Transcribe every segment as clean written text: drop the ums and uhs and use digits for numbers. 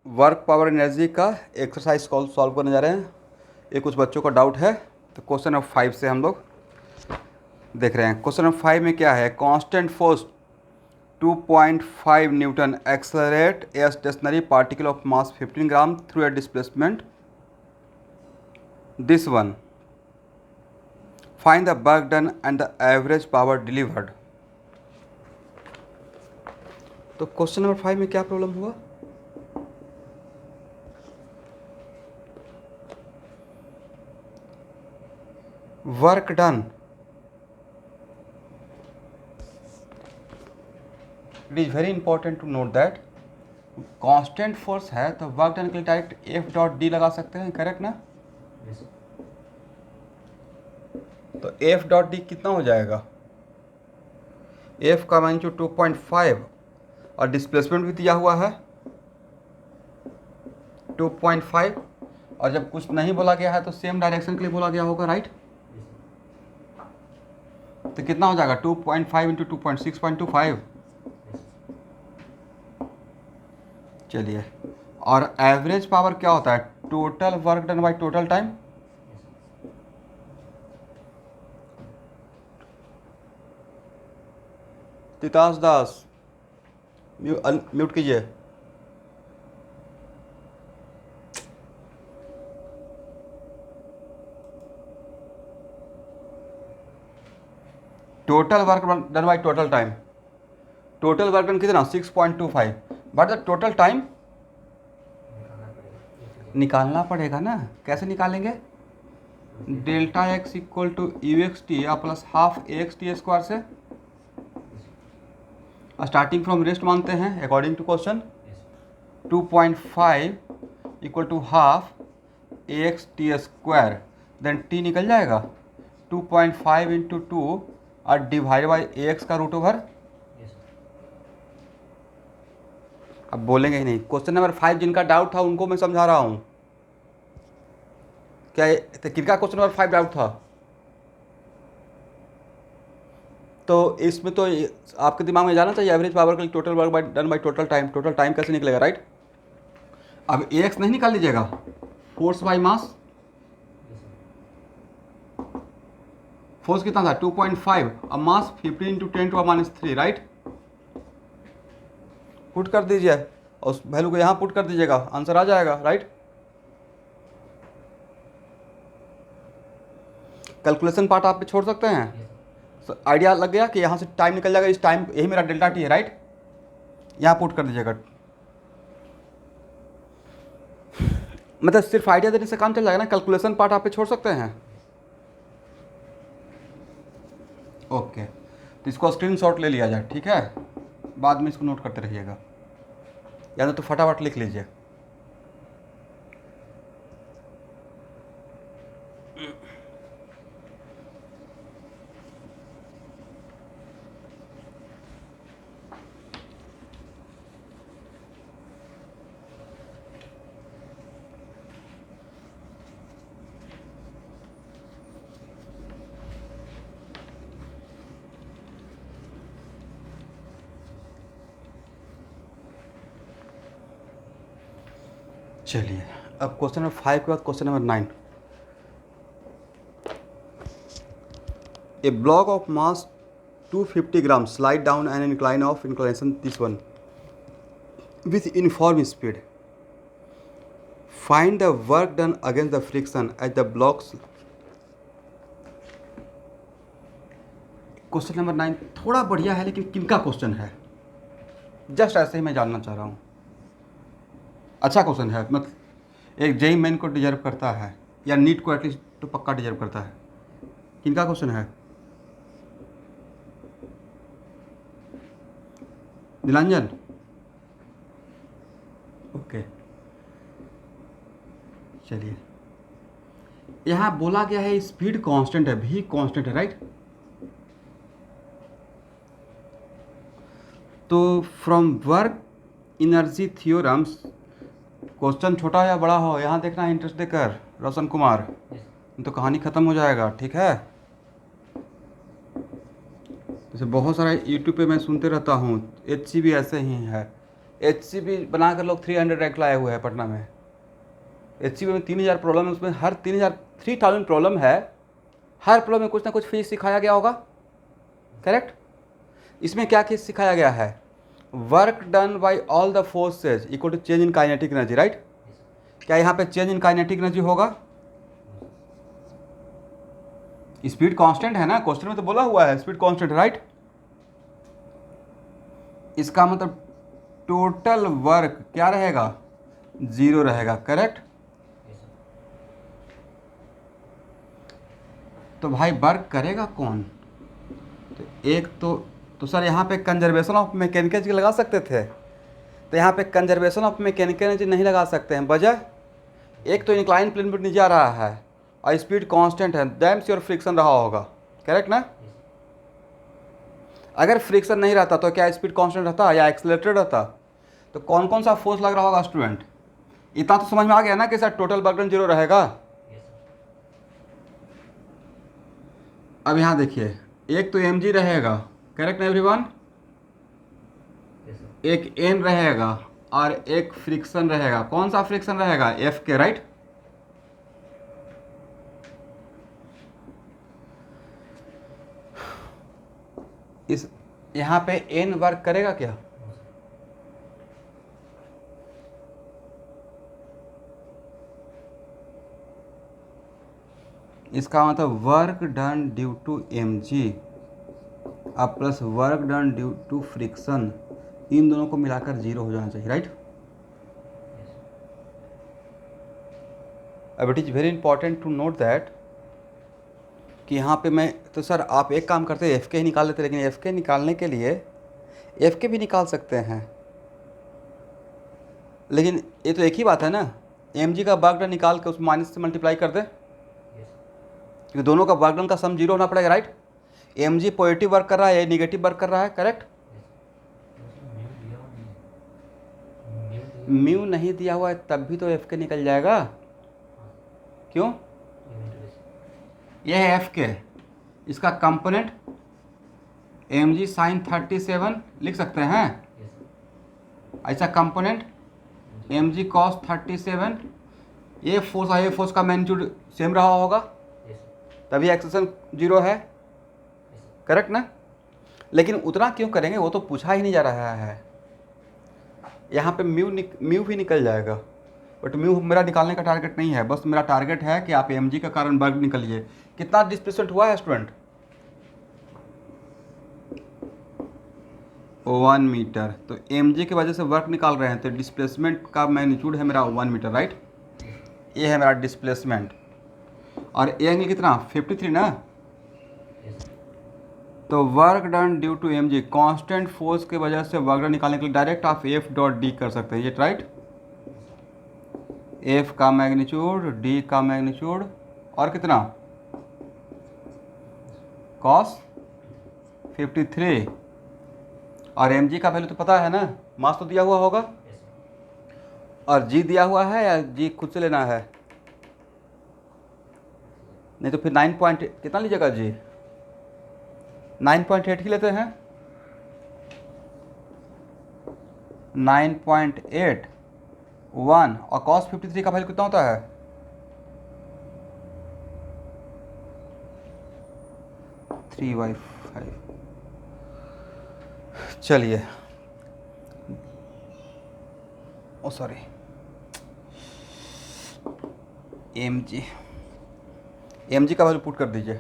Work power energy का exercise solve करने जा रहे हैं। ये कुछ बच्चों का डाउट है, तो क्वेश्चन नंबर 5 से हम लोग देख रहे हैं। क्वेश्चन नंबर 5 में क्या है? Constant force 2.5 newton accelerate a stationary particle of mass 15 gram through a displacement this one, find the work done and the average power delivered. तो क्वेश्चन नंबर 5 में क्या प्रॉब्लम हुआ? Work done, it is very important to note that constant force है तो work done के लिए direct F dot D लगा सकते हैं, करेक्ट ना? तो एफ डॉट डी कितना हो जाएगा? एफ का मैग्नीट्यूड 2.5 और डिस्प्लेसमेंट भी दिया हुआ है 2.5, और जब कुछ नहीं बोला गया है तो सेम डायरेक्शन के लिए बोला गया होगा, राइट? तो कितना हो जाएगा? 2.5 इंटू 2.6.25। चलिए, और एवरेज पावर क्या होता है? Total work done by total time. Titas Das mute कीजिए। Total work done by total time, total work done कितना? 6.25, बट द टोटल टाइम निकालना पड़ेगा ना। कैसे निकालेंगे? Delta x equal to u x t या plus half a x t square से starting from rest मानते हैं according to question. 2.5 equal to half a x t square, then t निकल जाएगा 2.5 इंटू 2 और डिवाइड बाई ए एक्स का root over. अब बोलेंगे ही नहीं। क्वेश्चन नंबर 5 जिनका डाउट था उनको मैं समझा रहा हूँ। क्या तो किनका क्वेश्चन नंबर 5 डाउट था? तो इसमें तो आपके दिमाग में जाना चाहिए एवरेज पावर का total work by done by total time. Total time कैसे निकलेगा, राइट? अब ए एक्स नहीं निकाल लीजिएगा, फोर्स बाई मास। फोर्स कितना था? 2.5 और मास 15 इंटू 10⁻³ राइट? पुट कर दीजिए और उस वैल्यू को यहाँ पुट कर दीजिएगा, आंसर आ जाएगा, राइट? कैलकुलेशन पार्ट आप पे छोड़ सकते हैं। आइडिया लग गया कि यहाँ से टाइम निकल जाएगा, इस टाइम यही मेरा डेल्टा टी है, राइट? यहाँ पुट कर दीजिएगा। मतलब सिर्फ आइडिया देने से काम चल जाएगा ना, कैलकुलेशन पार्ट आप पे छोड़ सकते हैं। ओके, तो इसको स्क्रीनशॉट ले लिया जाए, ठीक है? बाद में इसको नोट करते रहिएगा, या तो फटाफट लिख लीजिए। चलिए, अब क्वेश्चन नंबर 5 के बाद question number 9। A block of mass 250 gram slide down an incline of inclination this one with uniform speed, find the work done against the friction at the blocks. Question number 9 थोड़ा बढ़िया है, लेकिन किनका question है? Just ऐसे ही मैं जानना चाह रहा हूँ। अच्छा क्वेश्चन है, मतलब एक जेई मेन को डिजर्व करता है, या नीट को एटलीस्ट तो पक्का डिजर्व करता है। किनका क्वेश्चन है? नीलांजन? ओके, चलिए। यहाँ बोला गया है स्पीड कांस्टेंट है, भी कांस्टेंट है, राइट? तो from work energy theorems, question छोटा या बड़ा हो, यहाँ देखना है इंटरेस्ट देकर रोशन कुमार, तो कहानी ख़त्म हो जाएगा, ठीक है? जैसे बहुत सारा यूट्यूब पे मैं सुनते रहता हूँ, HC भी ऐसे ही है, HCB बना कर लोग 300 रैंक लाए हुए हैं पटना में। HCB में 3000 प्रॉब्लम है, उसमें हर 3000 प्रॉब्लम है, हर प्रॉब्लम में कुछ ना कुछ फिजिक्स सिखाया गया होगा, करेक्ट। इसमें क्या चीज़ सिखाया गया है, work done by all the forces equal to change in kinetic energy, right. क्या यहाँ पे चेंज इन काइनेटिक एनर्जी होगा? स्पीड कांस्टेंट है ना, क्वेश्चन में तो बोला हुआ है स्पीड कांस्टेंट, राइट। इसका मतलब टोटल वर्क क्या रहेगा, 0 रहेगा, करेक्ट। तो भाई वर्क करेगा कौन? तो एक तो सर यहाँ पे कंजर्वेशन ऑफ मैकेनिकल एनर्जी लगा सकते थे, तो यहाँ पे कंजर्वेशन ऑफ मैकेनिकल एनर्जी नहीं लगा सकते हैं। वजह, एक तो इंक्लाइन प्लेन पर नीचे आ रहा है और स्पीड कांस्टेंट है, डैम श्योर फ्रिक्शन रहा होगा, करेक्ट ना। अगर फ्रिक्शन नहीं रहता तो क्या स्पीड कांस्टेंट रहता या एक्सेलरेटेड रहता? तो कौन कौन सा फोर्स लग रहा होगा स्टूडेंट? इतना तो समझ में आ गया ना कि सर टोटल वर्क डन 0 रहेगा। अब यहाँ देखिए, एक तो mg रहेगा, करेक्ट ना एवरीवन, एक n रहेगा और एक फ्रिक्शन रहेगा। कौन सा फ्रिक्शन रहेगा? F के, राइट। इस यहाँ पे n वर्क करेगा क्या? इसका मतलब work done due to mg अब plus work done due to friction, इन दोनों को मिलाकर 0 हो जाना चाहिए, राइट। अब it is very important to note that कि यहाँ पे मैं तो सर आप एक काम करते एफ के ही निकाल लेते, लेकिन एफ के निकालने के लिए एफ के भी निकाल सकते हैं, लेकिन ये तो एक ही बात है ना, mg का वर्क डन निकाल के उस माइनस से मल्टीप्लाई कर दे, क्योंकि दोनों का वर्क डन का सम 0 होना पड़ेगा, राइट। mg पॉजिटिव वर्क कर रहा है या निगेटिव वर्क कर रहा है, करेक्ट। म्यू नहीं दिया हुआ है तब भी तो एफ के निकल जाएगा, क्यों? यह है एफ के, इसका कंपोनेंट mg साइन 37 लिख सकते हैं, ऐसा कंपोनेंट mg कॉस 37, ये फोर्स और ये फोर्स का मैग्नीट्यूड सेम रहा होगा, तभी एक्सेशन 0 है, करेक्ट ना। लेकिन उतना क्यों करेंगे, वो तो पूछा ही नहीं जा रहा है। यहाँ पे म्यू भी निकल जाएगा, बट म्यू मेरा निकालने का टारगेट नहीं है, बस मेरा टारगेट है कि आप mg का कारण वर्क निकलिए। कितना डिस्प्लेसमेंट हुआ है स्टूडेंट? 1 मीटर। तो mg की वजह से वर्क निकाल रहे हैं, तो डिस्प्लेसमेंट का मैग्नीट्यूड है मेरा 1 मीटर, राइट। ये है मेरा डिस्प्लेसमेंट, और ए एंगल कितना, 53 ना। तो work done due to mg, constant force के वजह से वर्क डन निकालने के लिए डायरेक्ट आप f डॉट डी कर सकते हैं, ये राइट। f का मैग्नीट्यूड, d का मैग्नीट्यूड, और कितना, cos 53, और mg का वैल्यू तो पता है ना, मास तो दिया हुआ होगा, और g दिया हुआ है या g खुद से लेना है? नहीं तो फिर 9 पॉइंट कितना लीजिएगा जी, 9.8 ही लेते हैं, 9.81, और cos 53 का वैल्यू कितना होता है? Three by 5। चलिए, ओ सॉरी, mg का वैल्यू पुट कर दीजिए।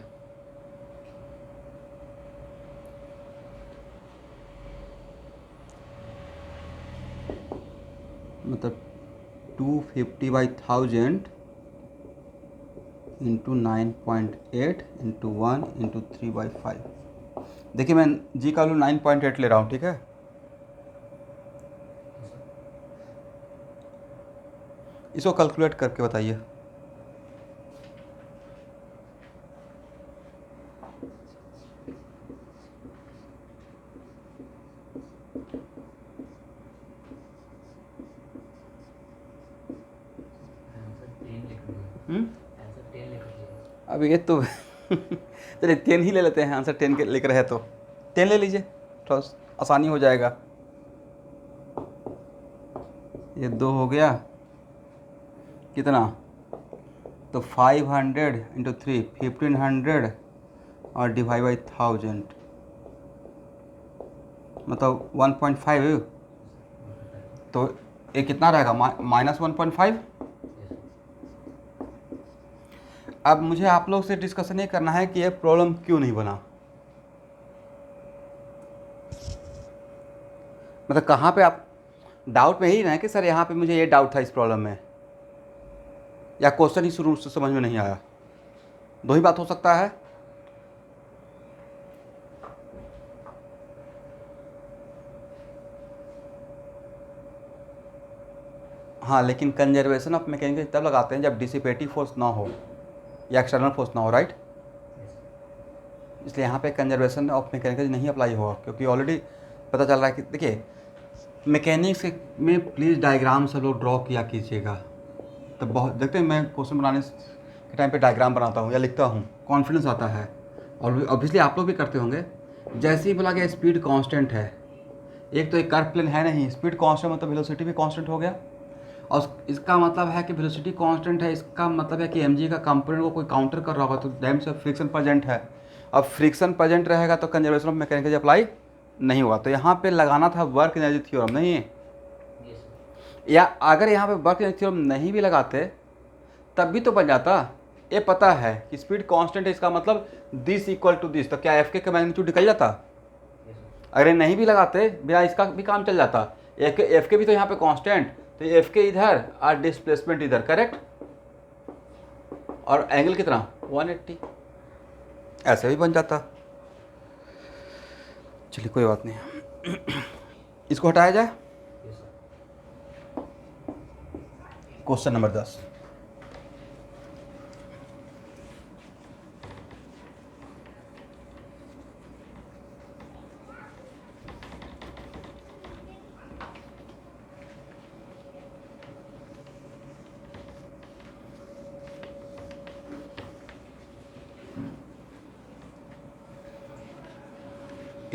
मतलब 250/1000 इंटू 9.8 इंटू 1 इंटू 3/5। देखिए मैं जी का वैल्यू 9.8 ले रहा हूँ, ठीक है। इसको कैलकुलेट करके बताइए। अब ये तो चलिए 10 ही ले लेते हैं, आंसर 10 के लेकर है तो 10 ले लीजिए, थोड़ा आसानी हो जाएगा। ये 2 हो गया कितना, तो 500 इंटू 3 1500 और डिवाइड बाई 1000 मतलब 1.5। तो ये कितना रहेगा, -1.5। अब मुझे आप लोग से डिस्कशन ये करना है कि ये प्रॉब्लम क्यों नहीं बना, मतलब कहाँ पे आप डाउट में ही ना कि सर यहाँ पे मुझे ये डाउट था इस प्रॉब्लम में, या क्वेश्चन ही शुरू से समझ में नहीं आया। 2 ही बात हो सकता है। हाँ, लेकिन कंजर्वेशन ऑफ मैकेनिकल तब लगाते हैं जब डिसिपेटिव फोर्स ना हो या एक्सटर्नल फोर्स ना हो, राइट। इसलिए यहाँ पे कंजर्वेशन ऑफ मैकेनिकल नहीं अप्लाई होगा, क्योंकि ऑलरेडी पता चल रहा है कि देखिए मैकेनिक्स में प्लीज़ डायग्राम सब लोग ड्रॉ किया कीजिएगा। तो बहुत देखते हैं, मैं क्वेश्चन बनाने के टाइम पे डायग्राम बनाता हूँ या लिखता हूँ, कॉन्फिडेंस आता है। और ऑब्वियसली आप लोग भी करते होंगे। जैसे ही बोला गया स्पीड कांस्टेंट है, एक तो एक कर्व प्लेन है नहीं, स्पीड कांस्टेंट मतलब वेलोसिटी भी कांस्टेंट हो गया। और इसका मतलब है कि वेलोसिटी कांस्टेंट है, इसका मतलब है कि एमजी का कंपोनेंट को कोई काउंटर कर रहा होगा, तो डैम से फ्रिक्शन प्रेजेंट है। अब फ्रिक्शन प्रेजेंट रहेगा तो कंजर्वेशन ऑफ मैकेनिकल अप्लाई नहीं हुआ। तो यहाँ पे लगाना था वर्क एनर्जी थ्योरम, नहीं है, या अगर यहाँ पे वर्क एनर्जी थ्योरम नहीं भी लगाते तब भी तो बन जाता। ये पता है कि स्पीड कांस्टेंट है, इसका मतलब दिस इक्वल टू दिस, तो क्या एफ के का मैग्नीट्यूड निकल जाता। अगर ये नहीं भी लगाते बिना इसका भी काम चल जाता। एफ के भी तो यहाँ पे कांस्टेंट, तो एफ के इधर और डिस्प्लेसमेंट इधर, करेक्ट। और एंगल कितना 180, ऐसे भी बन जाता। चलिए कोई बात नहीं, इसको हटाया जाए। क्वेश्चन नंबर 10,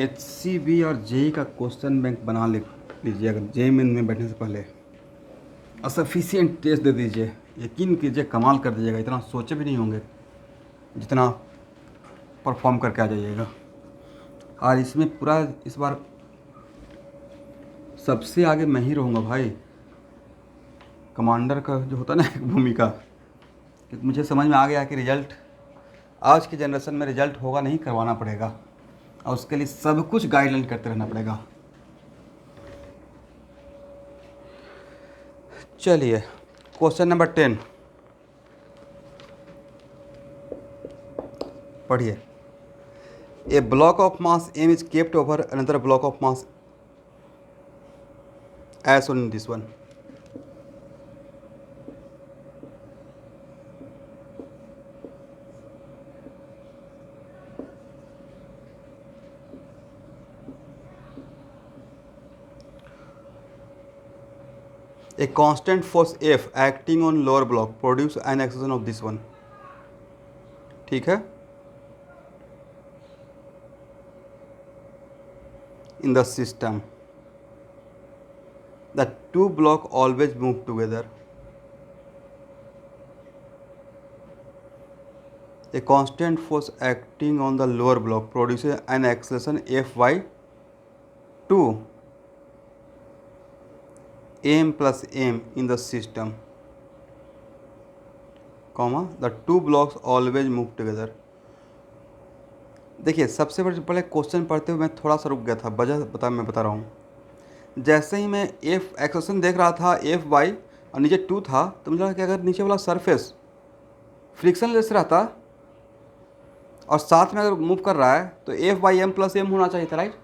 HCB और जेई का क्वेश्चन बैंक बना लीजिए, अगर जेई में बैठने से पहले और सफिशिएंट टेस्ट दे दीजिए। यकीन कीजिए कमाल कर दीजिएगा, इतना सोचे भी नहीं होंगे जितना परफॉर्म करके आ जाइएगा। और इसमें पूरा इस बार सबसे आगे मैं ही रहूँगा भाई, कमांडर का जो होता है ना एक भूमिका। क्योंकि मुझे समझ में आ गया कि रिजल्ट आज की जनरेशन में रिजल्ट होगा नहीं, करवाना पड़ेगा, और उसके लिए सब कुछ गाइडलाइन करते रहना पड़ेगा। चलिए क्वेश्चन नंबर 10 पढ़िए। A block of mass m is kept over another block of mass as shown in this one. A constant force F acting on lower block produce an acceleration of this one. ठीक है, in the system the two block always move together. A constant force acting on the lower block produces an acceleration F by 2 m plus m in the system, comma the two blocks always move together. देखिए सबसे पहले question पढ़ते हुए मैं थोड़ा सा रुक गया था, वजह मैं बता रहा हूँ। जैसे ही मैं एफ एक्सेशन देख रहा था एफ वाई और नीचे 2 था, तो मुझे लगा कि अगर नीचे वाला सरफेस फ्रिक्शन लेस रहता और साथ में अगर मूव कर रहा है तो F by M plus M होना चाहिए था, right.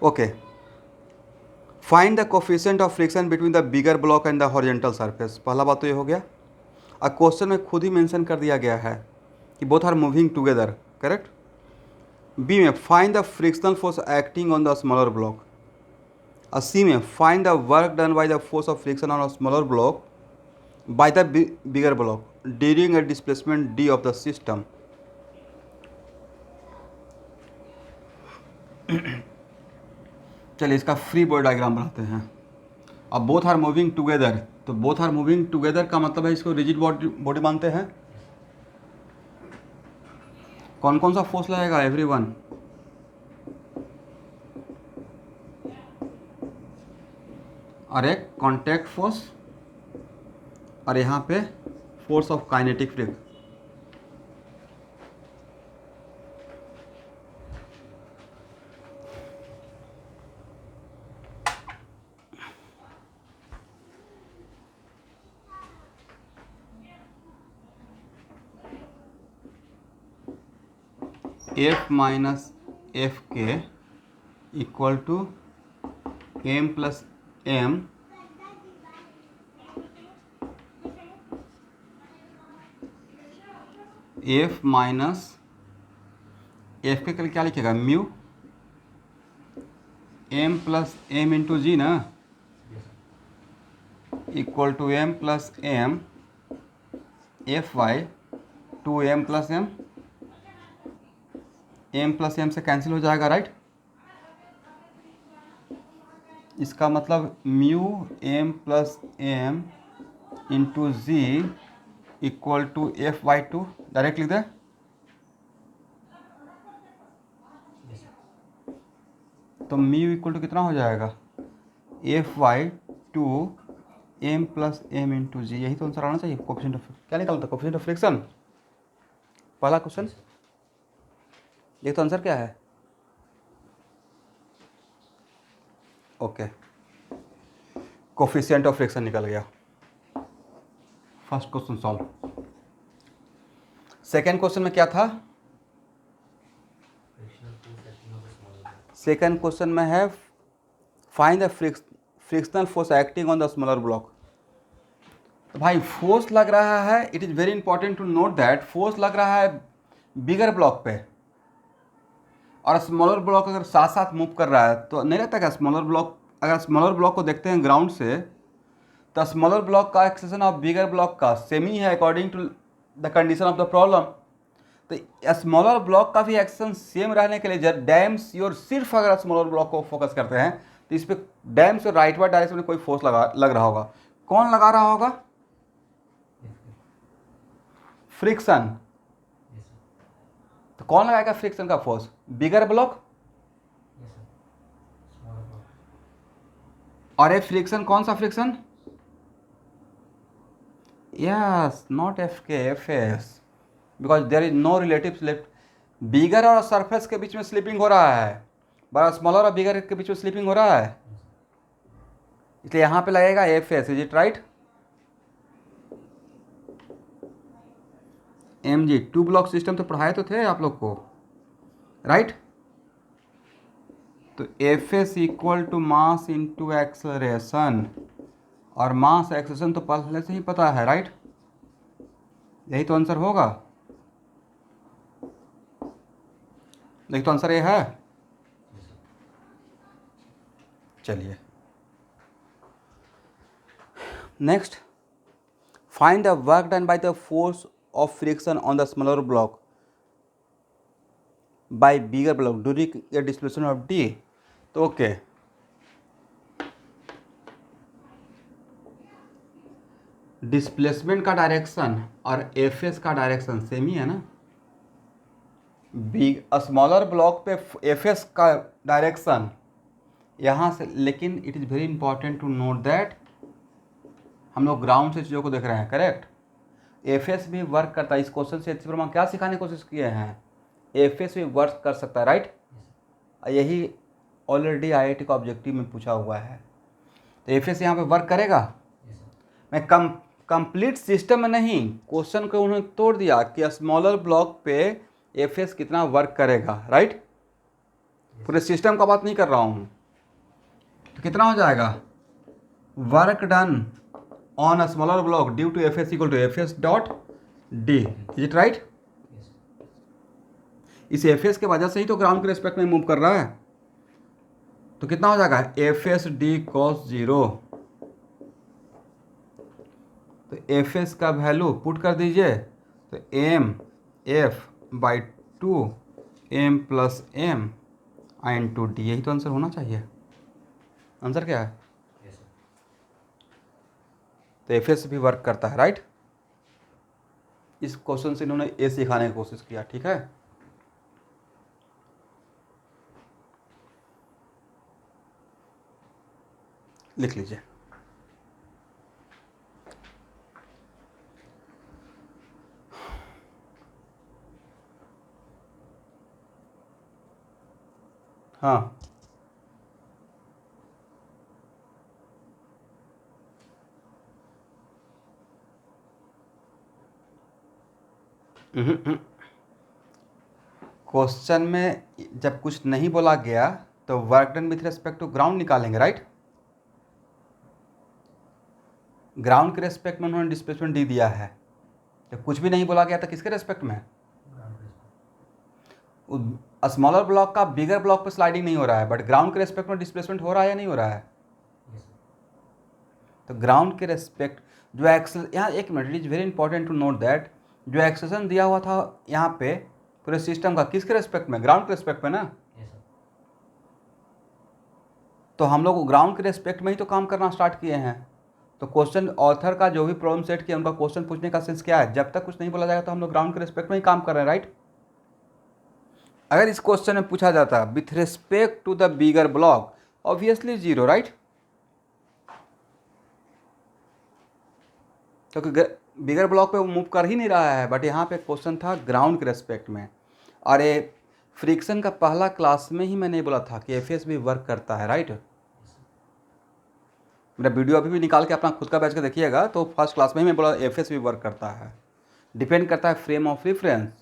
Okay, find the coefficient of friction between the bigger block and the horizontal surface. पहला बात तो ये हो गया। और क्वेश्चन में खुद ही मेंशन कर दिया गया है कि both are moving together, correct. B में find the frictional force acting on the smaller block, और सी में find the work done by the force of friction on a smaller block by the bigger block during a displacement D of the system. चलिए इसका free body diagram बनाते हैं। अब both are moving together, तो both are moving together का मतलब है इसको रिजिड बॉडी मानते हैं। कौन कौन सा फोर्स लगेगा एवरीवन? और एक कॉन्टैक्ट फोर्स और यहाँ पे force of kinetic friction. F minus F के equal to M plus M F minus F K कल क्या लिखेगा? Mu M plus M into G ना, equal to M plus M F Y two M plus M से cancel हो जाएगा, right. इसका मतलब mu M plus M into G equal to F Y two, direct लिख दे। तो mu equal to कितना हो जाएगा? F Y two M plus M into G, यही तो आंसर आना चाहिए। कोफिशिएंट ऑफ क्या निकालता? कोफिशिएंट ऑफ फ्रिक्शन, पहला क्वेश्चन। ये तो आंसर क्या है? ओके, कोफिशिएंट ऑफ फ्रिक्शन निकल गया। First question solve. Second question में क्या था? सेकेंड क्वेश्चन में है find the frictional force acting on the smaller block. तो भाई फोर्स लग रहा है, it is very important to note that force लग रहा है बिगर ब्लॉक पे, और स्मॉलर ब्लॉक अगर साथ साथ मूव कर रहा है तो नहीं रहता क्या स्मॉलर ब्लॉक? अगर स्मॉलर ब्लॉक को देखते हैं ग्राउंड से, तो स्मॉलर ब्लॉक का एक्सेशन ऑफ बिगर ब्लॉक का सेम ही है according to the condition of the problem. तो स्मॉलर ब्लॉक का भी एक्शन सेम रहने के लिए डैम्स और सिर्फ अगर स्मॉलर ब्लॉक को फोकस करते हैं तो इस पर डैम्स और राइटवर्ड डायरेक्शन में कोई फोर्स लग रहा होगा। कौन लगा रहा होगा? फ्रिक्शन। तो कौन लगाएगा फ्रिक्शन का फोर्स? बिगर ब्लॉक। और ये फ्रिक्शन कौन सा friction? Yes, not F K, F S, because there is no relative slip. Bigger और सरफेस के बीच में स्लिपिंग हो रहा है, बड़ा स्मॉलर और बिगर के बीच में स्लिपिंग हो रहा है, इसलिए यहां पे लगेगा F S. Is it right? M G, two block system तो पढ़ाए तो थे आप लोग को, राइट। तो F S equal to mass into acceleration, और मास एक्सेलरेशन तो पहले से ही पता है, राइट। यही तो आंसर होगा। देखिए तो आंसर ये है। चलिए next, find the work done by the force of friction on the smaller block by bigger block during the displacement of D. तो ओके, डिस्प्लेसमेंट का डायरेक्शन और एफ एस का डायरेक्शन सेम ही है ना। स्मॉलर ब्लॉक पे F S का direction यहाँ से, लेकिन it is very important to note that हम लोग ग्राउंड से चीज़ों को देख रहे हैं, करेक्ट। एफ एस भी वर्क करता है। इस क्वेश्चन से एच वर्मा क्या सिखाने की कोशिश किए हैं? एफ एस भी वर्क कर सकता है, राइट। यही ऑलरेडी आईआईटी का ऑब्जेक्टिव में पूछा हुआ है। तो एफ एस यहाँ पे वर्क करेगा। मैं कंप्लीट सिस्टम में नहीं, क्वेश्चन को उन्होंने तोड़ दिया कि स्मॉलर ब्लॉक पे एफ एस कितना वर्क करेगा, राइट। पूरे सिस्टम का बात नहीं कर रहा हूँ। तो कितना हो जाएगा? Work done on a smaller block due to F S equal to F S dot D. Is it right? इस एफ एस के वजह से ही तो ग्राउंड के रेस्पेक्ट में मूव कर रहा है। तो कितना हो जाएगा? F S D cos zero. तो एफ एस का वैल्यू पुट कर दीजिए, तो M F by two M plus M I into D, यही तो आंसर होना चाहिए। आंसर क्या है? Yes, sir. तो एफएस भी वर्क करता है, राइट। इस क्वेश्चन से इन्होंने ए सिखाने की कोशिश किया, ठीक है। लिख लीजिए। हाँ, क्वेश्चन में जब कुछ नहीं बोला गया तो work done with respect to ground निकालेंगे, राइट। ग्राउंड के रेस्पेक्ट में उन्होंने डिस्प्लेसमेंट डी दिया है। जब कुछ भी नहीं बोला गया तो किसके रेस्पेक्ट में? Ground respect. स्मॉलर ब्लॉक का बिगर ब्लॉक पे स्लाइडिंग नहीं हो रहा है, बट ग्राउंड के रेस्पेक्ट में डिस्प्लेसमेंट हो रहा है या नहीं हो रहा है? Yes, sir. तो ग्राउंड के रेस्पेक्ट जो एक्सेल, यहाँ एक minute, it is very important to note that जो एक्सेशन दिया हुआ था यहाँ पे पूरे सिस्टम का, किसके रेस्पेक्ट में? ग्राउंड के रेस्पेक्ट में ना। Yes, sir. तो हम लोग ग्राउंड के रेस्पेक्ट में ही तो काम करना स्टार्ट किए हैं। तो क्वेश्चन ऑथर का जो भी प्रॉब्लम सेट किया उनका क्वेश्चन पूछने का सेंस क्या है? जब तक कुछ नहीं बोला जाएगा तो हम लोग ग्राउंड के रेस्पेक्ट में ही काम कर रहे हैं, राइट। अगर इस क्वेश्चन में पूछा जाता with respect to the bigger block, obviously zero, right. क्योंकि बिगर ब्लॉक पे वो मूव कर ही नहीं रहा है, बट यहाँ पे क्वेश्चन था ग्राउंड के रेस्पेक्ट में। और ये फ्रिक्शन का पहला क्लास में ही मैंने बोला था कि एफएस भी वर्क करता है, राइट। मेरा वीडियो अभी भी निकाल के अपना खुद का बैच के देखिएगा, तो फर्स्ट क्लास में ही मैं बोला एफएस भी वर्क करता है। डिपेंड करता है frame of reference.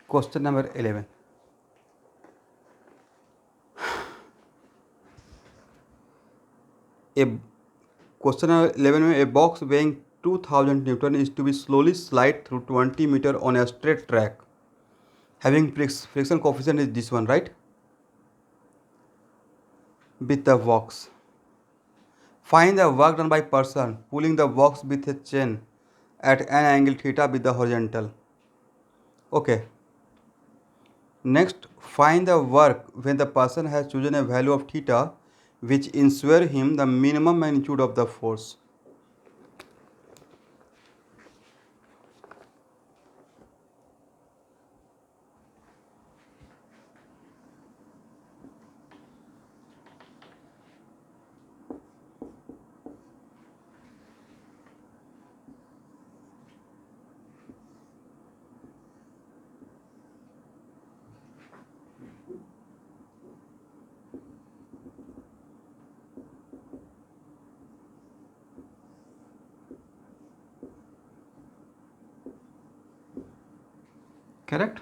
Question number 11, a question number 11 में a box weighing 2000 newton is to be slowly slide through 20 metre on a straight track having friction coefficient is this one, right, with the box. Find the work done by person pulling the box with a chain at an angle theta with the horizontal. Okay. Next, find the work when the person has chosen a value of theta which ensure him the minimum magnitude of the force. Correct.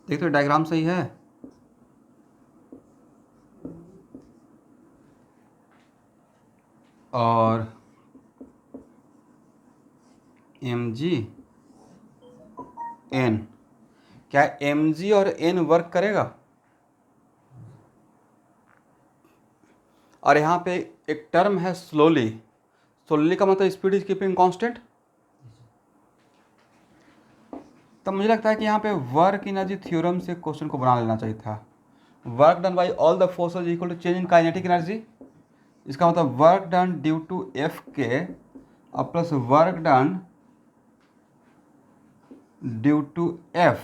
देख तो diagram सही है। और M G N, क्या M G और N work करेगा? और यहाँ पे एक टर्म है स्लोली। स्लोली का मतलब स्पीड इज कीपिंग कांस्टेंट। तब मुझे लगता है कि यहाँ पे वर्क एनर्जी थ्योरम से क्वेश्चन को बना लेना चाहिए था। Work done by all the forces equal to change in kinetic energy. इसका मतलब work done due to F K plus work done due to F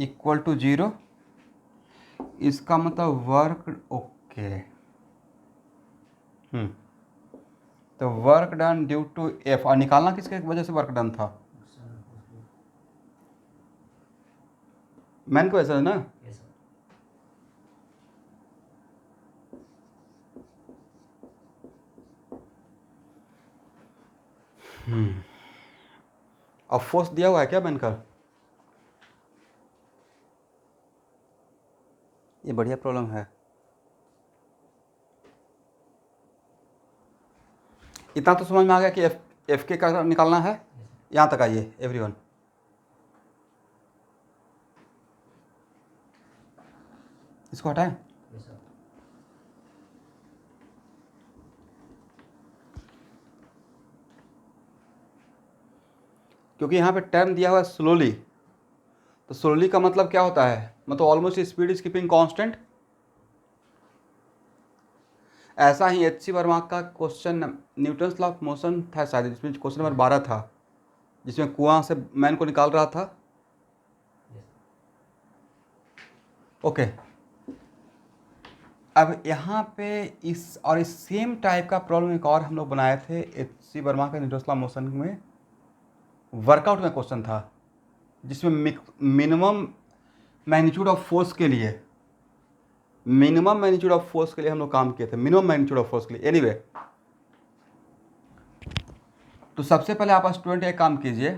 equal to zero. इसका मतलब वर्क, ओके, तो work done due to F, और निकालना किसके वजह से वर्क डन था? मैन की वजह से ना। Yes, sir. अब फोर्स दिया हुआ है क्या बनकर? ये बढ़िया प्रॉब्लम है। इतना तो समझ में आ गया कि एफ के का निकालना है। यहाँ तक आइए एवरीवन। इसको हटाएं। Yes, sir. क्योंकि यहाँ पे टर्म दिया हुआ है स्लोली, तो स्लोली का मतलब क्या होता है? मतलब almost speed is keeping constant. ऐसा ही एच सी वर्मा का question Newton's law of motion था शायद, जिसमें क्वेश्चन नंबर 12 था, जिसमें कुआं से मैन को निकाल रहा था। Yes. ओके अब यहाँ पे इस सेम टाइप का प्रॉब्लम एक और हम लोग बनाए थे एच सी वर्मा का न्यूटन्स लॉ ऑफ मोशन में। वर्कआउट में क्वेश्चन था जिसमें मिनिमम मैग्नीट्यूड ऑफ फोर्स के लिए हम लोग काम किए थे, मिनिमम मैग्नीट्यूड ऑफ फोर्स के लिए। एनीवे तो सबसे पहले आप स्टूडेंट एक काम कीजिए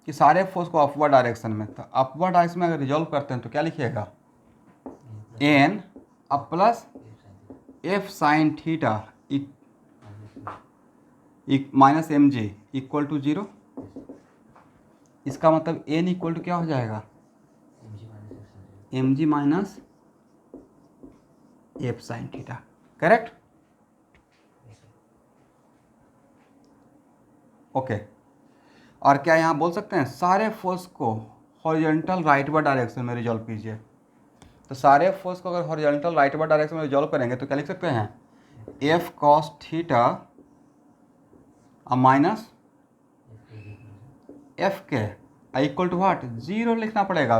कि सारे फोर्स को अपवर्ड डायरेक्शन में, तो अपवर्ड डायरेक्शन में अगर रिजॉल्व करते हैं तो क्या लिखिएगा? एन अब plus F sine theta minus M G equal to 0। इसका मतलब एन इक्वल टू क्या हो जाएगा? M G minus F sine theta. Correct? Okay और क्या यहाँ बोल सकते हैं सारे फोर्स को हॉरिजॉन्टल राइटवर्ड डायरेक्शन में रिजॉल्व कीजिए? तो सारे फोर्स को अगर हॉरिजॉन्टल राइटवर्ड डायरेक्शन में रिजॉल्व करेंगे तो क्या लिख सकते हैं? F cos theta minus F के इक्वल टू व्हाट? 0 लिखना पड़ेगा।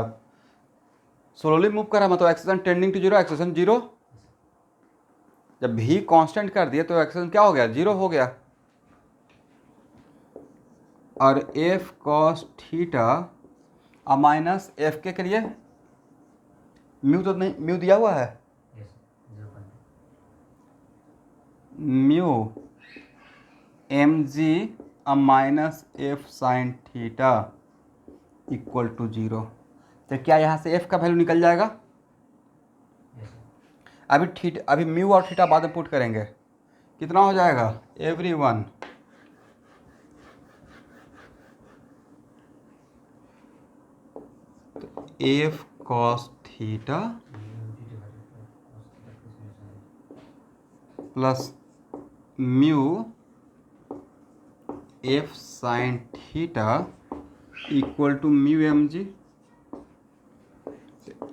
स्लोली मूव करा मतलब एक्सेलेरेशन टेंडिंग टू 0, एक्सेलेरेशन 0। जब भी कांस्टेंट कर दिए तो एक्सेलेरेशन क्या हो गया? 0 हो गया। और F cos theta minus F के लिए म्यू तो नहीं, म्यू दिया हुआ है। Yes. 0.2. Mu M G minus F sine theta equal to 0। तो क्या यहाँ से एफ का वैल्यू निकल जाएगा? Yes, sir. अभी म्यू और थीटा बाद में पुट करेंगे। कितना हो जाएगा एवरीवन? तो F cos theta plus mu F sine theta equal to mu M G.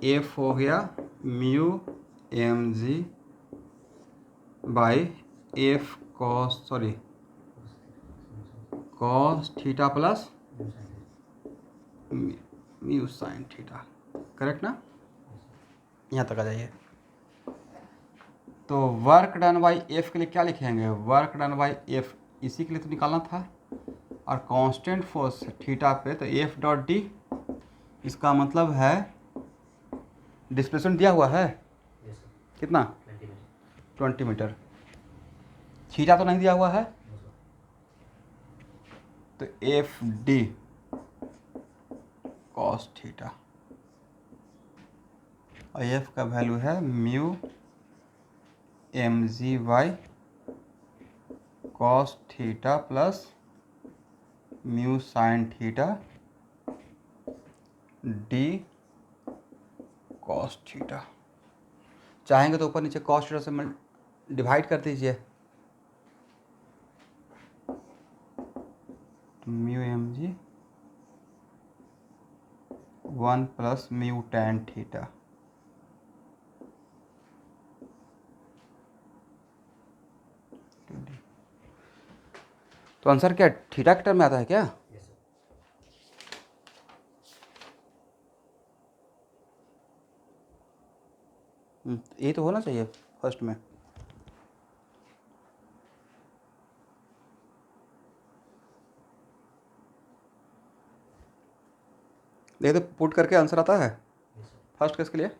F हो गया mu M G by F cos theta plus mu sine theta. Correct ना? यहाँ तक आ जाइए। तो वर्क डन बाई एफ के लिए क्या लिखेंगे? वर्क डन बाई एफ इसी के लिए तो निकालना था, और कांस्टेंट फोर्स थीटा पे तो एफ डॉट डी। इसका मतलब है डिस्प्लेसमेंट दिया हुआ है Yes, sir. कितना? 20 minutes. 20 मीटर। थीटा तो नहीं दिया हुआ है, No, sir. तो एफ डी कॉस थीटा और एफ का वैल्यू है mu M G Y cos theta plus mu sine theta D cos theta. चाहेंगे तो ऊपर नीचे कॉस थीटा से डिवाइड कर दीजिए। Mu M G 1 plus mu tan theta. तो आंसर क्या थीटा के टर्म में आता है क्या? Yes, sir. ये तो होना चाहिए फर्स्ट में। देख तो पुट करके आंसर आता है Yes, sir. फर्स्ट केस के लिए।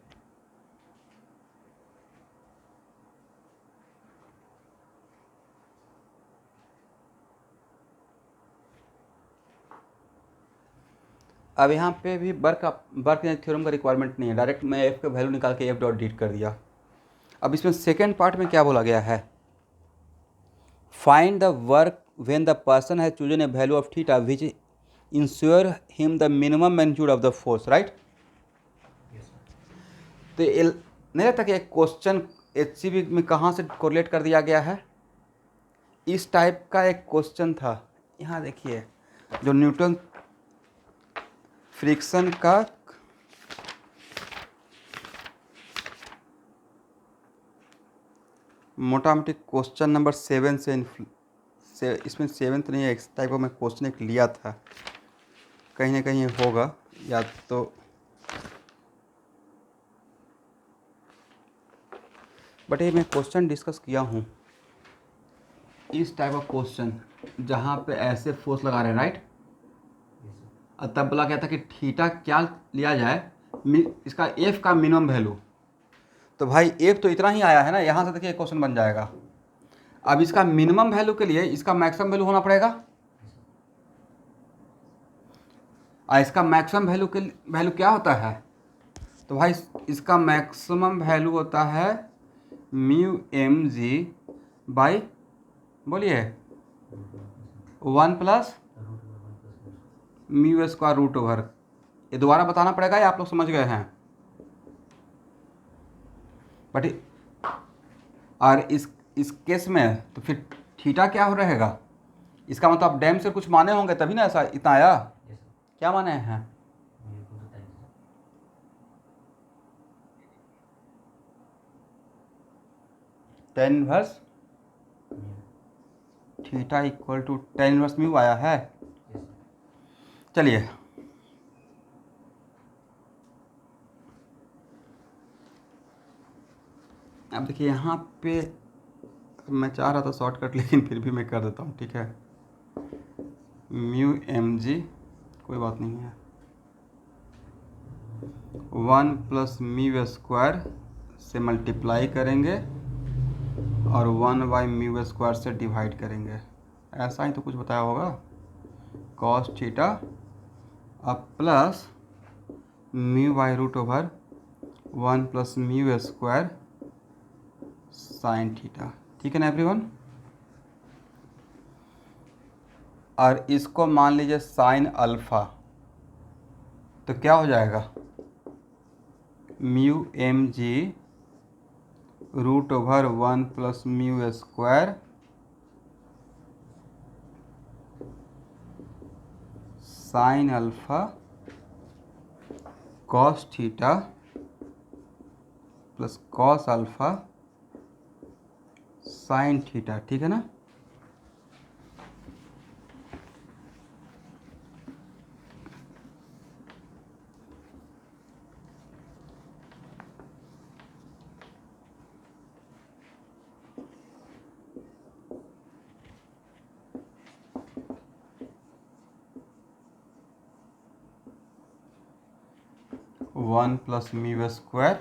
अब यहाँ पे भी वर्क थ्योरम का रिक्वायरमेंट नहीं है, डायरेक्ट मैं एफ का वैल्यू निकाल के एफ डॉट डीट कर दिया। अब इसमें सेकेंड पार्ट में क्या बोला गया है, find the work when the person has chosen A value of theta which ensure him the minimum magnitude of the force, right. Yes, sir. तो ये नहीं लगता कि एक क्वेश्चन HCV में कहाँ से कोरिलेट कर दिया गया है, इस टाइप का एक क्वेश्चन था। यहाँ देखिए जो न्यूटन फ्रिक्शन का मोटा मोटी क्वेश्चन नंबर 7 से इसमें 7th नहीं है, इस टाइप का मैं क्वेश्चन एक लिया था, कहीं ना कहीं होगा या तो, बट ये मैं क्वेश्चन डिस्कस किया हूँ, इस टाइप ऑफ क्वेश्चन जहाँ पे ऐसे फोर्स लगा रहे हैं, राइट। Yes, sir. और तब बोला गया था कि थीटा क्या लिया जाए, इसका एफ का मिनिमम वैल्यू। तो भाई एफ तो इतना ही आया है ना, यहाँ से देखिए क्वेश्चन बन जाएगा। अब इसका मिनिमम वैल्यू के लिए इसका मैक्सिमम वैल्यू होना पड़ेगा, और इसका मैक्सिमम वैल्यू क्या होता है, तो भाई इसका मैक्सिमम वैल्यू होता है म्यू एम जी बाई, बोलिए, 1 plus mu square root over. ये दोबारा बताना पड़ेगा या आप लोग समझ गए हैं, बट और इस केस में तो फिर थीटा क्या हो रहेगा, इसका मतलब डैम से कुछ माने होंगे तभी ना ऐसा इतना आया। Yes, sir. क्या माने हैं, Mu equal to tan, sir. Tan inverse Mu. Theta equal to tan inverse mu आया है। Yes, sir. चलिए अब देखिए यहाँ पे मैं चाह रहा था शॉर्टकट, लेकिन फिर भी मैं कर देता हूँ, ठीक है। म्यू एम जी कोई बात नहीं है, 1 प्लस म्यू स्क्वायर से मल्टीप्लाई करेंगे और 1 बाई म्यू स्क्वायर से डिवाइड करेंगे, ऐसा ही तो कुछ बताया होगा, कॉस थीटा अब plus mu by root over 1 plus mu square sine theta, ठीक है ना एवरीवन। और इसको मान लीजिए साइन अल्फा, तो क्या हो जाएगा, mu M G root over 1 plus mu square sine alpha cos theta plus cos alpha sine theta, ठीक है ना। One plus mu square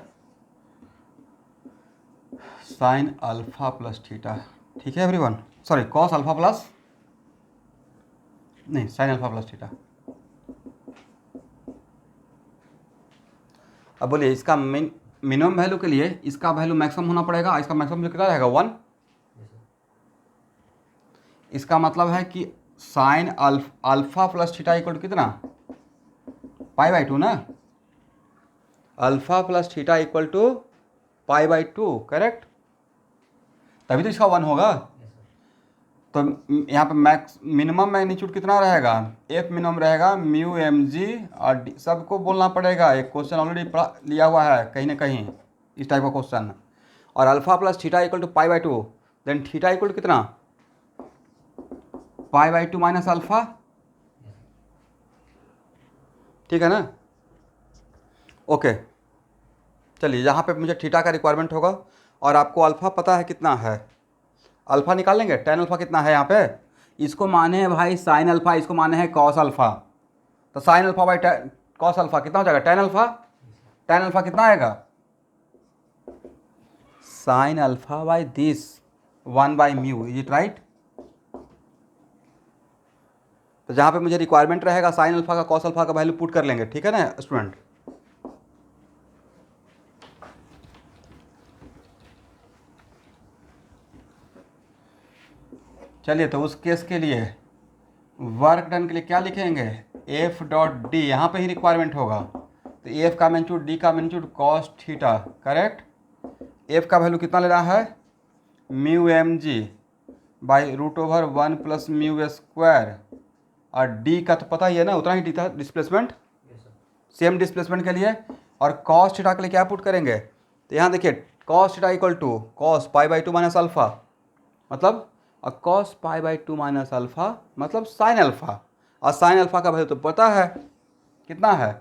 sine alpha plus theta, ठीक है everyone, sorry cos alpha plus, नहीं साइन अल्फा प्लस थीटा। अब बोलिए इसका minimum value के लिए इसका वैल्यू मैक्सिमम होना पड़ेगा, इसका मैक्सिमम वैल्यू कितना रहेगा 1। Yes, sir. इसका मतलब है कि sine alpha plus theta equal to कितना, पाई बाई 2 ना, alpha plus theta equal to pi by 2, correct, तभी तो इसका 1 होगा। Yes, sir. तो यहाँ पे मिनिमम मैग्नीट्यूड कितना रहेगा, एफ मिनिमम रहेगा म्यू एम जी, और सबको बोलना पड़ेगा, एक क्वेश्चन ऑलरेडी लिया हुआ है कहीं ना कहीं इस टाइप का क्वेश्चन। और alpha plus theta equal to pi by 2, then theta equal to कितना, pi by 2 minus alpha, Yes, sir. ठीक है ना। ओके चलिए, यहाँ पे मुझे थीटा का रिक्वायरमेंट होगा, और आपको अल्फ़ा पता है कितना है, अल्फ़ा निकाल लेंगे, टेन अल्फ़ा कितना है यहाँ पे, इसको माने है भाई साइन अल्फ़ा, इसको माने है कॉस अल्फ़ा, तो sine alpha by cos alpha कितना हो जाएगा, टेन अल्फ़ा, टेन अल्फ़ा कितना आएगा, sine alpha by this 1 by mu, is it right. तो जहाँ पे मुझे रिक्वायरमेंट रहेगा साइन अल्फा का कॉस अल्फा का वैल्यू पुट कर लेंगे, ठीक है ना स्टूडेंट। चलिए तो उस केस के लिए वर्क डन के लिए क्या लिखेंगे, एफ डॉट डी, यहाँ पे ही रिक्वायरमेंट होगा तो एफ का मैग्नीट्यूड डी का magnitude cos theta, correct. F का वैल्यू कितना ले रहा है, mu M G by root over 1 plus mu square, और डी का तो पता ही है ना, उतना ही डी था displacement, yes sir. Same displacement के लिए। और कॉस थीटा के लिए क्या पुट करेंगे, तो यहाँ देखिए cos theta equal to cos pi by 2 minus alpha, मतलब और cos pi by 2 minus alpha मतलब साइन अल्फा, और साइन अल्फा का वैल्यू तो पता है कितना है,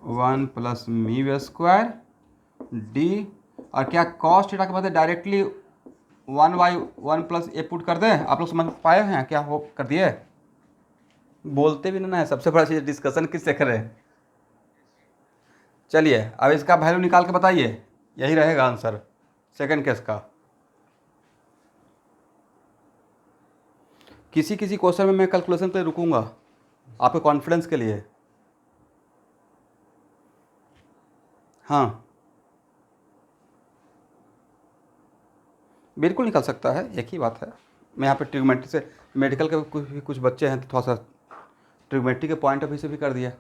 1 प्लस म्यू स्क्वायर डी, और क्या कॉस थीटा के बाद डायरेक्टली 1/1 प्लस ए पुट कर दें। आप लोग समझ पाए हैं क्या, वो कर दिए, बोलते भी ना है, सबसे बड़ा चीज़ डिस्कशन किससे करें। चलिए अब इसका वैल्यू निकाल के बताइए, यही रहेगा आंसर सेकंड केस का। किसी किसी क्वेश्चन में मैं कैलकुलेशन पे रुकूंगा आपके कॉन्फिडेंस के लिए। हाँ बिल्कुल निकल सकता है, एक ही बात है। मैं यहाँ पे ट्रिग्मेट्री से मेडिकल के कुछ बच्चे हैं तो थोड़ा सा ट्रिग्मेट्री के पॉइंट ऑफ व्यू से भी कर दिया।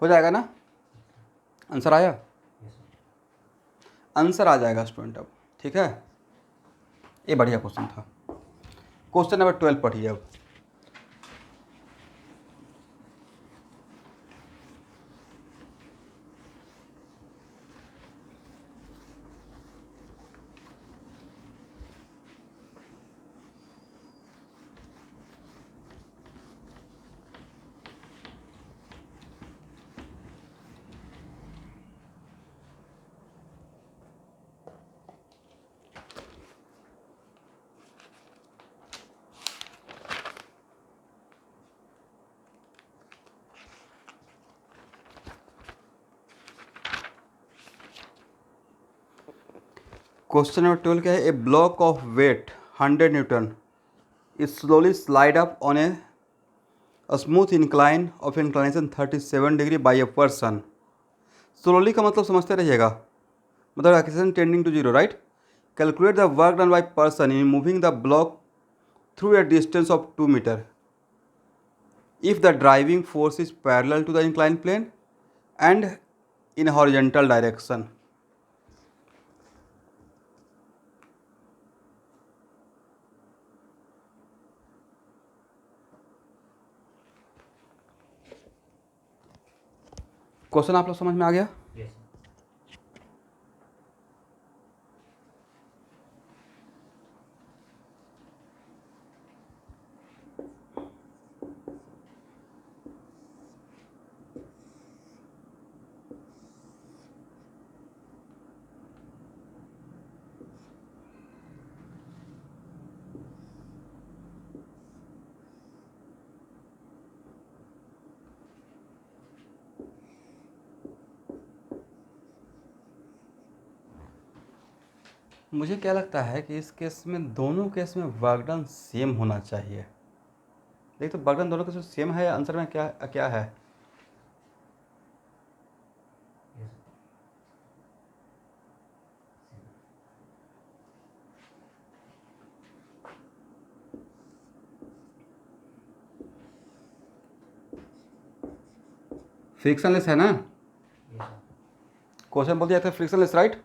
हो जाएगा ना, आंसर आया, यस सर। आंसर आ जाएगा स्टूडेंट अब, ठीक है। ये बढ़िया क्वेश्चन था। क्वेश्चन नंबर 12 पढ़िए अब। क्वेश्चन नंबर 12 क्या है, a block of weight 100 newton is slowly slide up on a smooth incline of inclination 37 degree by a person. Slowly का मतलब समझते रहिएगा, मतलब acceleration tending to zero, right. Calculate the work done by person in moving the block through a distance of 2 metre if the driving force is parallel to the inclined plane and in horizontal direction। Question आप लोग समझ में आ गया। Yes sir. मुझे क्या लगता है कि इस केस में दोनों केस में वर्क डन सेम होना चाहिए। देख तो वर्क डन दोनों केस में सेम है, आंसर में क्या क्या है, यस सर। फ्रिक्शनलेस है ना। Yes sir. क्वेश्चन बोल दिया था फ्रिक्शनलेस, राइट।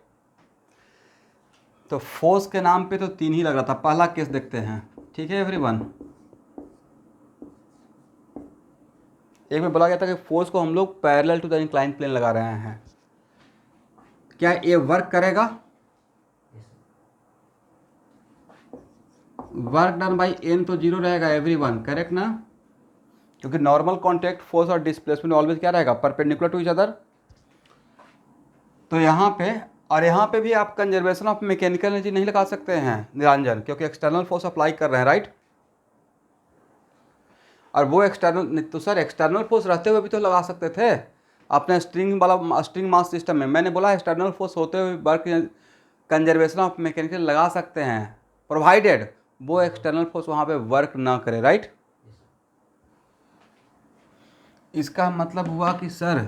तो फोर्स के नाम पे तो 3 ही लग रहा था। पहला केस देखते हैं, ठीक है एवरीवन। एक में बोला गया था कि फोर्स को हम लोग parallel to the incline plane लगा रहे हैं, क्या ये वर्क करेगा? Yes, sir. Work done by N तो जीरो रहेगा एवरीवन, करेक्ट ना? क्योंकि नॉर्मल कॉन्टैक्ट फोर्स और डिस्प्लेसमेंट ऑलवेज क्या रहेगा? Perpendicular to each other. तो यहाँ पे और यहाँ पे भी आप कंजर्वेशन ऑफ मैकेनिकल एनर्जी नहीं लगा सकते हैं निरंजन, क्योंकि एक्सटर्नल फोर्स अप्लाई कर रहे हैं, राइट? और वो एक्सटर्नल तो सर एक्सटर्नल फोर्स रहते हुए भी तो लगा सकते थे अपने स्ट्रिंग मास सिस्टम में। मैंने बोला एक्सटर्नल फोर्स होते हुए वर्क कंजर्वेशन ऑफ मैकेनिकल लगा सकते हैं, प्रोवाइडेड वो एक्सटर्नल फोर्स वहाँ पे वर्क ना करे, राइट? Yes, sir. इसका मतलब हुआ कि सर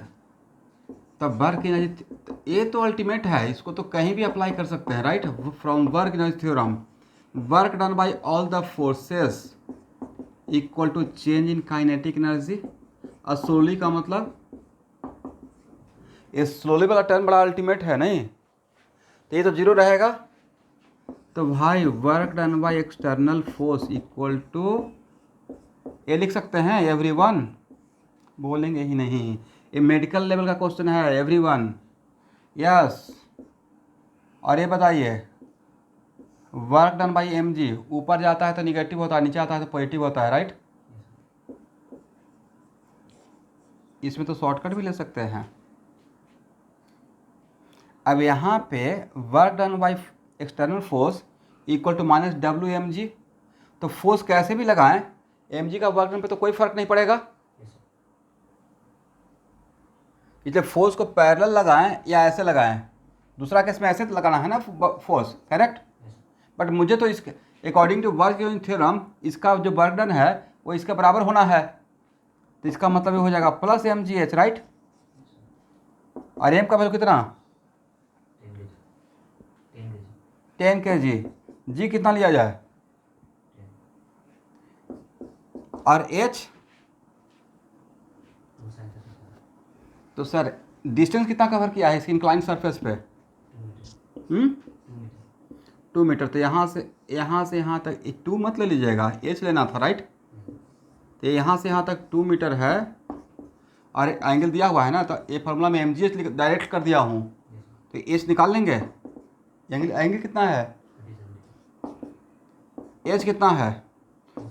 तब वर्क एनर्जी ये तो अल्टीमेट है, इसको तो कहीं भी अप्लाई कर सकते हैं, right? From work energy theorem, work done by all the forces equal to change in kinetic energy. और स्लोली का मतलब ये स्लोली वाला टर्म बड़ा अल्टीमेट है नहीं, तो ये तो जीरो रहेगा। तो भाई work done by external force equal to ये लिख सकते हैं एवरीवन, बोलेंगे ही नहीं, ये मेडिकल लेवल का क्वेश्चन है एवरीवन, यस। और ये बताइए work done by M G, ऊपर जाता है तो निगेटिव होता है, नीचे आता है तो पॉजिटिव होता है, राइट? इसमें तो शॉर्टकट भी ले सकते हैं। अब यहाँ पे work done by external force equal to minus W M G, तो फोर्स कैसे भी लगाएं एम जी का वर्क डन पे तो कोई फर्क नहीं पड़ेगा, Yes, sir. इसलिए फोर्स को पैरेलल लगाएं या ऐसे लगाएं, दूसरा केस में ऐसे लगाना है ना force, correct? Yes, sir. But मुझे तो इसके अकॉर्डिंग टू वर्क थ्योरम इसका जो वर्क डन है वो इसके बराबर होना है, तो इसका मतलब ये हो जाएगा plus M G H, right? Yes, sir. और एम का वैल्यू कितना? 10 kg. 10 kg. 10 के जी कितना लिया जाए? 10. और एच 2 sin 30. तो सर डिस्टेंस कितना कवर किया है इसकी इंक्लाइन सरफेस पे? 2 meter. 2 2 meter. मीटर। तो यहाँ से यहाँ तक एक 2 मत ले लीजिएगा, एच लेना था, राइट? तो यहाँ से यहाँ तक 2 मीटर है और एंगल दिया हुआ है ना, तो ये फार्मूला में एम जी एच डायरेक्ट कर दिया हूँ, Yes, sir. तो एच निकाल लेंगे। एंगल कितना है? 37 एच कितना है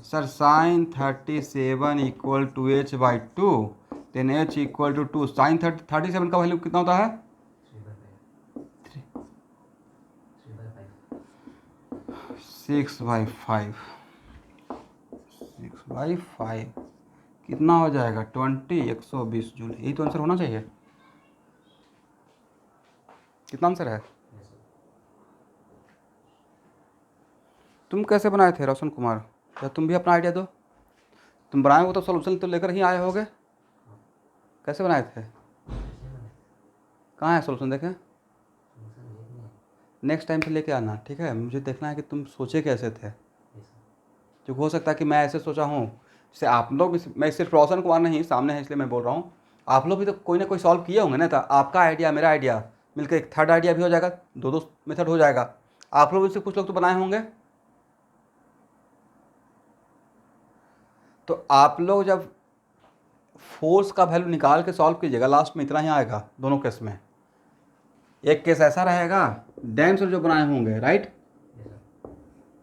sir? Sine 37 equal to H by 2, then H equal to 2 sine 37 का वैल्यू कितना होता है? 3/5. 6/5 कितना हो जाएगा? 20 120 जूल, यही तो आंसर होना चाहिए। कितना आंसर है? Yes, sir. तुम कैसे बनाए थे रोशन कुमार? या तुम भी अपना आइडिया दो, तुम बनाए हो तो सोल्यूशन तो लेकर ही आए होगे, कैसे बनाए थे? कहाँ है सोल्यूशन? देखें, Solution ये नहीं है. नेक्स्ट टाइम से लेके आना, ठीक है? मुझे देखना है कि तुम सोचे कैसे थे, Yes, sir. जो हो सकता है कि मैं ऐसे सोचा हूँ। जैसे आप लोग भी, मैं सिर्फ रोशन कुमार नहीं सामने है इसलिए मैं बोल रहा हूँ, आप लोग भी तो कोई ना कोई सॉल्व किए होंगे ना, तो आपका आइडिया मेरा आइडिया मिलकर एक थर्ड आइडिया भी हो जाएगा, दो मेथड हो जाएगा। आप लोग भी से कुछ लोग तो बनाए होंगे, तो आप लोग जब फोर्स का वैल्यू निकाल के सॉल्व कीजिएगा लास्ट में इतना ही आएगा दोनों केस में। एक केस ऐसा रहेगा डैम से जो बनाए होंगे, राइट? Yes,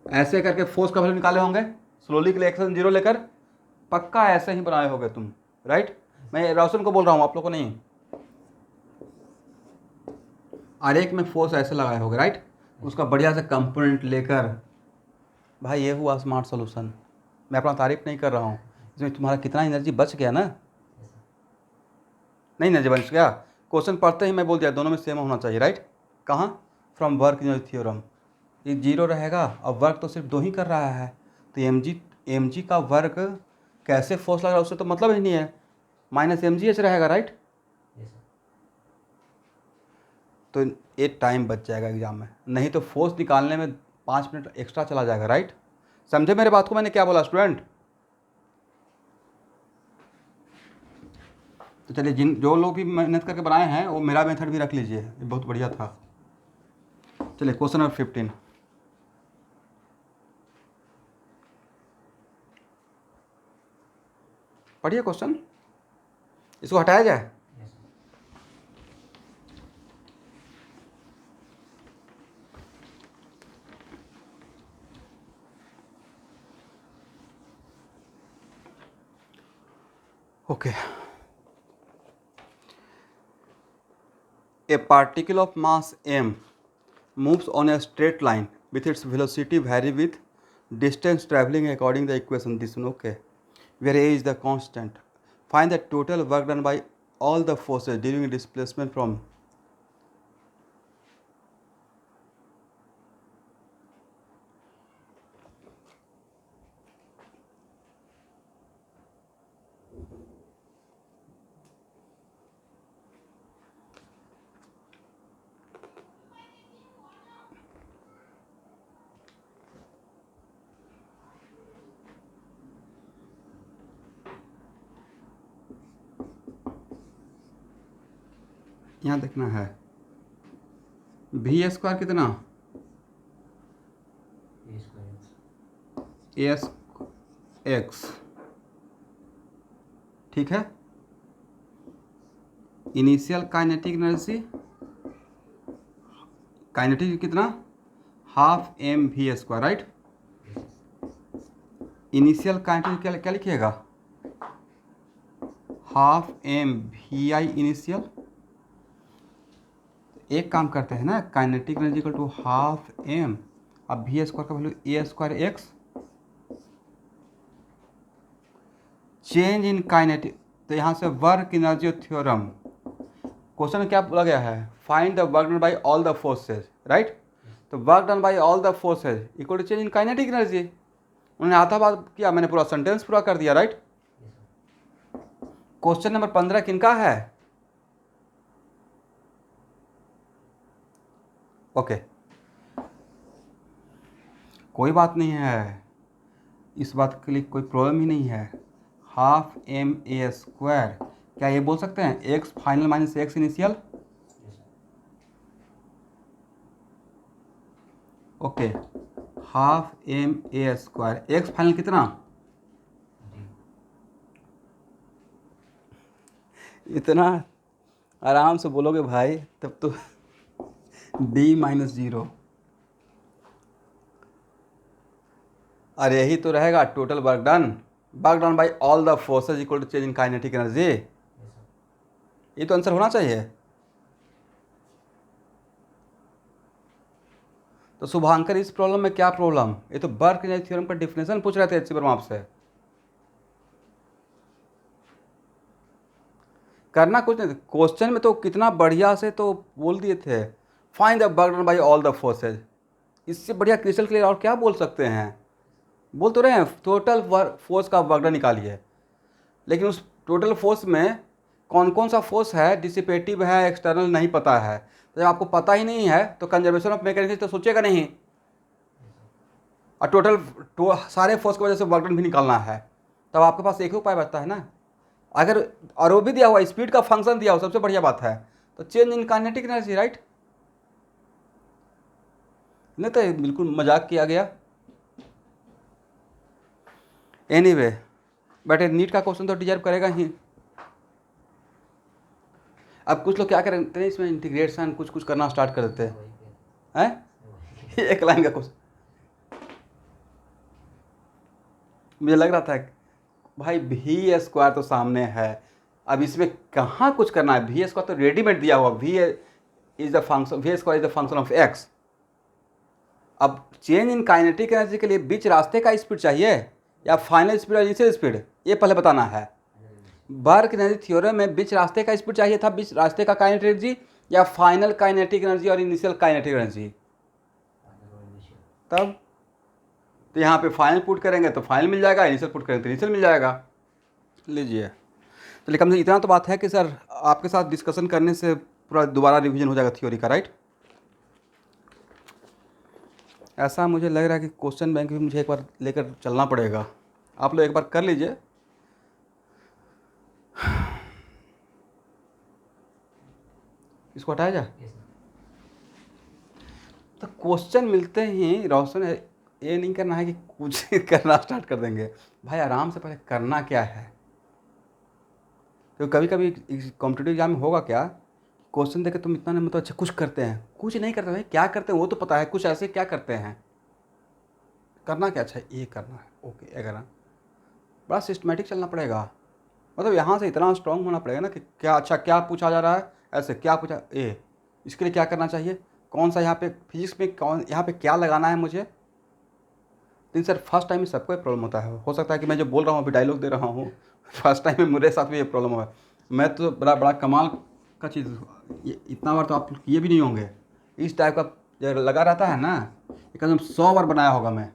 sir. ऐसे करके फोर्स का वैल्यू निकाले होंगे, स्लोली के लिए एक्शन जीरो लेकर, पक्का ऐसे ही बनाए होंगे तुम, राइट? मैं रोशन को बोल रहा हूँ, आप लोग को नहीं। और एक में फोर्स ऐसे लगाए होंगे, राइट? उसका बढ़िया से कंपोनेंट लेकर, भाई ये हुआ स्मार्ट सोल्यूशन। मैं अपना तारीफ नहीं कर रहा हूँ, इसमें तुम्हारा कितना एनर्जी बच गया ना, Yes, sir. नहीं एनर्जी बच गया। क्वेश्चन पढ़ते ही मैं बोल दिया दोनों में सेम होना चाहिए, राइट? कहाँ? फ्रॉम वर्क थ्योरम, ये जीरो रहेगा और वर्क तो सिर्फ दो ही कर रहा है, तो एम जी का वर्क कैसे फोर्स लग रहा है उससे तो मतलब ही नहीं है, माइनस एम जी एच रहेगा, राइट? Yes, sir. तो ये टाइम बच जाएगा एग्जाम में, नहीं तो फोर्स निकालने में 5 मिनट एक्स्ट्रा चला जाएगा, राइट? समझे मेरे बात को मैंने क्या बोला स्टूडेंट? तो चलिए जो लोग भी मेहनत करके बनाए हैं वो मेरा मेथड भी रख लीजिए, ये बहुत बढ़िया था। चलिए क्वेश्चन नंबर 15, पढ़िए क्वेश्चन। इसको हटाया जाए। Yes, sir. Okay. A particle of mass m moves on a straight line with its velocity vary with distance traveling according the equation this one, okay, where a is the constant. Find the total work done by all the forces during displacement from यहाँ देखना है v² कितना A square x. S X, ठीक है। Initial kinetic energy, kinetic कितना, half M V square, right. Initial kinetic क्या लिखिएगा, half M V I initial. एक काम करते हैं ना, kinetic energy equal to half M, अब वी स्क्वायर का value A square X, change in kinetic, तो यहाँ से वर्क एनर्जी थ्योरम, क्वेश्चन क्या बोला गया है, find the work done by all the forces, right. तो work done by all the forces equal to change in kinetic energy. उन्होंने आधा बात किया, मैंने पूरा सेंटेंस पूरा कर दिया, राइट। क्वेश्चन नंबर 15 किनका है, ओके कोई बात नहीं है, इस बात के लिए कोई प्रॉब्लम ही नहीं है। हाफ एम ए स्क्वायर, क्या ये बोल सकते हैं X final minus X initial, okay. Half M A square, X final कितना, इतना आराम से बोलोगे भाई तब तो d माइनस 0, और यही तो रहेगा total work done by all the forces equal to change in kinetic energy. ये तो आंसर होना चाहिए। तो शुभांकर इस प्रॉब्लम में क्या प्रॉब्लम, ये तो बर्क थ्योरम का डिफिनेशन पूछ रहे थे एचसी वर्मा आपसे। करना कुछ नहीं, क्वेश्चन में तो कितना बढ़िया से तो बोल दिए थे, find the work done by all the forces, इससे बढ़िया क्रिस्टल क्लियर और क्या बोल सकते हैं। बोल तो रहे हैं टोटल फोर्स का वर्क डन निकालिए, लेकिन उस टोटल फोर्स में कौन कौन सा फोर्स है, डिसिपेटिव है, एक्सटर्नल नहीं पता है। तो जब आपको पता ही नहीं है तो कंजर्वेशन ऑफ मैकेनिक्स तो सोचेगा नहीं, और सारे फोर्स की वजह से वर्क डन भी निकालना है, तब आपके पास एक ही उपाय बचता है ना। अगर और वो भी दिया हुआ स्पीड का फंक्शन दिया हो, सबसे बढ़िया बात है, तो change in kinetic energy, right. नहीं तो बिल्कुल मजाक किया गया। एनीवे बट नीट का क्वेश्चन तो डिजर्व करेगा ही। अब कुछ लोग क्या करते हैं, इसमें इंटीग्रेशन कुछ कुछ करना स्टार्ट कर देते हैं एक लाइन का क्वेश्चन। मुझे लग रहा था भाई वी स्क्वायर तो सामने है, अब इसमें कहाँ कुछ करना है, वी स्क्वायर तो रेडीमेड दिया हुआ, V is the function, V square is the function of X. अब चेंज इन काइनेटिक एनर्जी के लिए बीच रास्ते का स्पीड चाहिए या फाइनल स्पीड और इनिशियल स्पीड, ये पहले बताना है। बर्क एनर्जी थ्योरम में बीच रास्ते का स्पीड चाहिए था, बीच रास्ते का काइनेटिक एनर्जी या फाइनल काइनेटिक एनर्जी और इनिशियल काइनेटिक एनर्जी। तब तो यहाँ पे फाइनल पुट करेंगे तो फाइनल मिल जाएगा, इनिशियल पुट करेंगे तो इनिशियल मिल जाएगा। लीजिए, तो कम से इतना तो बात है कि सर आपके साथ डिस्कशन करने से पूरा दोबारा रिवीजन हो जाएगा थ्योरी का, राइट। ऐसा मुझे लग रहा है कि क्वेश्चन बैंक भी मुझे एक बार लेकर चलना पड़ेगा, आप लोग एक बार कर लीजिए। इसको हटाया जाए। तो क्वेश्चन मिलते ही रोशन ये नहीं करना है कि कुछ करना स्टार्ट कर देंगे, भाई आराम से पहले करना क्या है। तो कभी कभी कॉम्पिटेटिव एग्जाम में होगा क्या, क्वेश्चन देखे तुम इतना नहीं मतलब अच्छा कुछ करते हैं, कुछ नहीं करते भाई, क्या करते हैं वो तो पता है, कुछ ऐसे क्या करते हैं, करना क्या, अच्छा ये करना है, ओके ये करना, बड़ा सिस्टमेटिक चलना पड़ेगा। मतलब यहाँ से इतना स्ट्रांग होना पड़ेगा ना कि क्या अच्छा क्या पूछा जा रहा है, ऐसे क्या पूछा ए, इसके लिए क्या करना चाहिए, कौन सा यहाँ पे फिजिक्स में कौन यहाँ पे क्या लगाना है मुझे। लेकिन सर फर्स्ट टाइम में सबको ये प्रॉब्लम होता है, हो सकता है कि मैं जो बोल रहा हूँ अभी डायलॉग दे रहा हूँ फर्स्ट टाइम में मेरे साथ भी ये प्रॉब्लम हुआ है। मैं तो बड़ा बड़ा कमाल का चीज़, ये इतना बार तो आप किए भी नहीं होंगे, इस टाइप का जो लगा रहता है ना, एकदम 100 बार बनाया होगा मैं,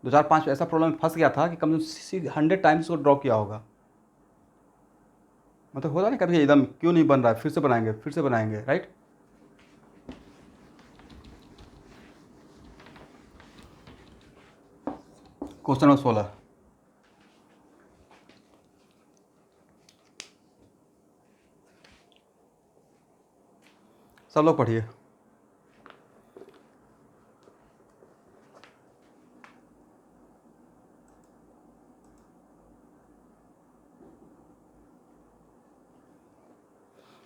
2 4 5 ऐसा प्रॉब्लम फंस गया था कि कम से कम 100 टाइम्स उसको ड्रॉ किया होगा। मतलब होता नहीं कभी एकदम क्यों नहीं बन रहा है, फिर से बनाएंगे फिर से बनाएंगे, राइट। क्वेश्चन नंबर 16, सब लोग पढ़िए।